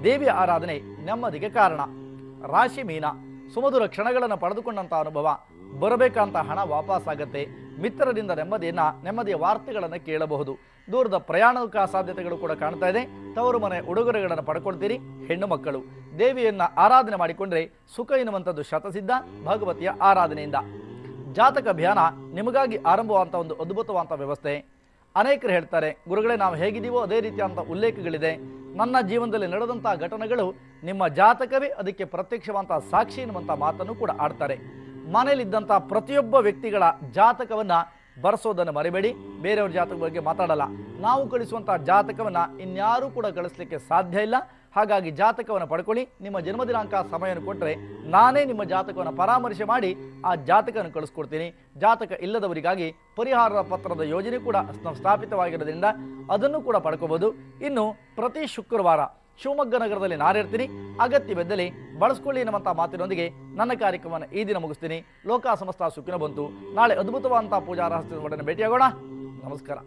ದೇವಿಯ ಆರಾಧನೆ ನೆಮ್ಮದಿಗೆ ಕಾರಣ. ರಾಶಿ ಮೀನ, ಸುಮಧುರ ಕ್ಷಣಗಳನ್ನು ಪಡೆದುಕೊಂಡಂಥ ಅನುಭವ, ಬರಬೇಕಂತ ಹಣ ವಾಪಸ್ಸಾಗತ್ತೆ. ಮಿತ್ರರಿಂದ ನೆಮ್ಮದಿಯ ವಾರ್ತೆಗಳನ್ನು ಕೇಳಬಹುದು. ದೂರದ ಪ್ರಯಾಣಕ ಸಾಧ್ಯತೆಗಳು ಕೂಡ ಕಾಣ್ತಾ ಇದೆ. ತವರು ಮನೆ ಉಡುಗೊರೆಗಳನ್ನು ಪಡ್ಕೊಳ್ತೀರಿ. ಹೆಣ್ಣು ಮಕ್ಕಳು ದೇವಿಯನ್ನ ಆರಾಧನೆ ಮಾಡಿಕೊಂಡ್ರೆ ಸುಖ ಎನ್ನುವಂಥದ್ದು ಶತಸಿದ್ಧ ಭಗವತಿಯ ಆರಾಧನೆಯಿಂದ. ಜಾತಕ ಅಭಿಯಾನ ನಿಮಗಾಗಿ ಆರಂಭವಾದಂಥ ಒಂದು ಅದ್ಭುತವಾದಂಥ ವ್ಯವಸ್ಥೆ. ಅನೇಕರು ಹೇಳ್ತಾರೆ, ಗುರುಗಳೇ ನಾವು ಹೇಗಿದ್ದೀವೋ ಅದೇ ರೀತಿಯಾದಂಥ ಉಲ್ಲೇಖಗಳಿದೆ. ನನ್ನ ಜೀವನದಲ್ಲಿ ನಡೆದಂಥ ಘಟನೆಗಳು ನಿಮ್ಮ ಜಾತಕವೇ ಅದಕ್ಕೆ ಪ್ರತ್ಯಕ್ಷವಂಥ ಸಾಕ್ಷಿ ಎನ್ನುವಂಥ ಮಾತನ್ನು ಕೂಡ ಆಡ್ತಾರೆ. ಮನೆಯಲ್ಲಿದ್ದಂಥ ಪ್ರತಿಯೊಬ್ಬ ವ್ಯಕ್ತಿಗಳ ಜಾತಕವನ್ನು ಬರೆಸೋದನ್ನು ಮರಿಬೇಡಿ. ಬೇರೆಯವ್ರ ಜಾತಕ ಬಗ್ಗೆ ಮಾತಾಡಲ್ಲ. ನಾವು ಕಳಿಸುವಂಥ ಜಾತಕವನ್ನು ಇನ್ಯಾರೂ ಕೂಡ ಕಳಿಸ್ಲಿಕ್ಕೆ ಸಾಧ್ಯ ಇಲ್ಲ. ಹಾಗಾಗಿ ಜಾತಕವನ್ನು ಪಡ್ಕೊಳ್ಳಿ. ನಿಮ್ಮ ಜನ್ಮದಿನಾಂಕ ಸಮಯವನ್ನು ಕೊಟ್ಟರೆ ನಾನೇ ನಿಮ್ಮ ಜಾತಕವನ್ನು ಪರಾಮರ್ಶೆ ಮಾಡಿ ಆ ಜಾತಕವನ್ನು ಕಳಿಸ್ಕೊಡ್ತೀನಿ. ಜಾತಕ ಇಲ್ಲದವರಿಗಾಗಿ ಪರಿಹಾರ ಪತ್ರದ ಯೋಜನೆ ಕೂಡ ಸ್ಥಾಪಿತವಾಗಿರೋದ್ರಿಂದ ಅದನ್ನು ಕೂಡ ಪಡ್ಕೋಬಹುದು. ಇನ್ನು ಪ್ರತಿ ಶುಕ್ರವಾರ ಶಿವಮೊಗ್ಗ ನಗರದಲ್ಲಿ ನಾನಿರ್ತೀನಿ. ಅಗತ್ಯವಿದ್ದಲ್ಲಿ ಬಳಸ್ಕೊಳ್ಳಿ ಎನ್ನುವಂಥ ಮಾತಿನೊಂದಿಗೆ ನನ್ನ ಕಾರ್ಯಕ್ರಮವನ್ನು ಈ ದಿನ ಮುಗಿಸ್ತೀನಿ. ಲೋಕ ಸಮಸ್ತ ಸುಖಿನ ಬಂತು. ನಾಳೆ ಅದ್ಭುತವಾದಂಥ ಪೂಜಾ ರಹಸ್ಯದೊಡನೆ ಭೇಟಿಯಾಗೋಣ. ನಮಸ್ಕಾರ.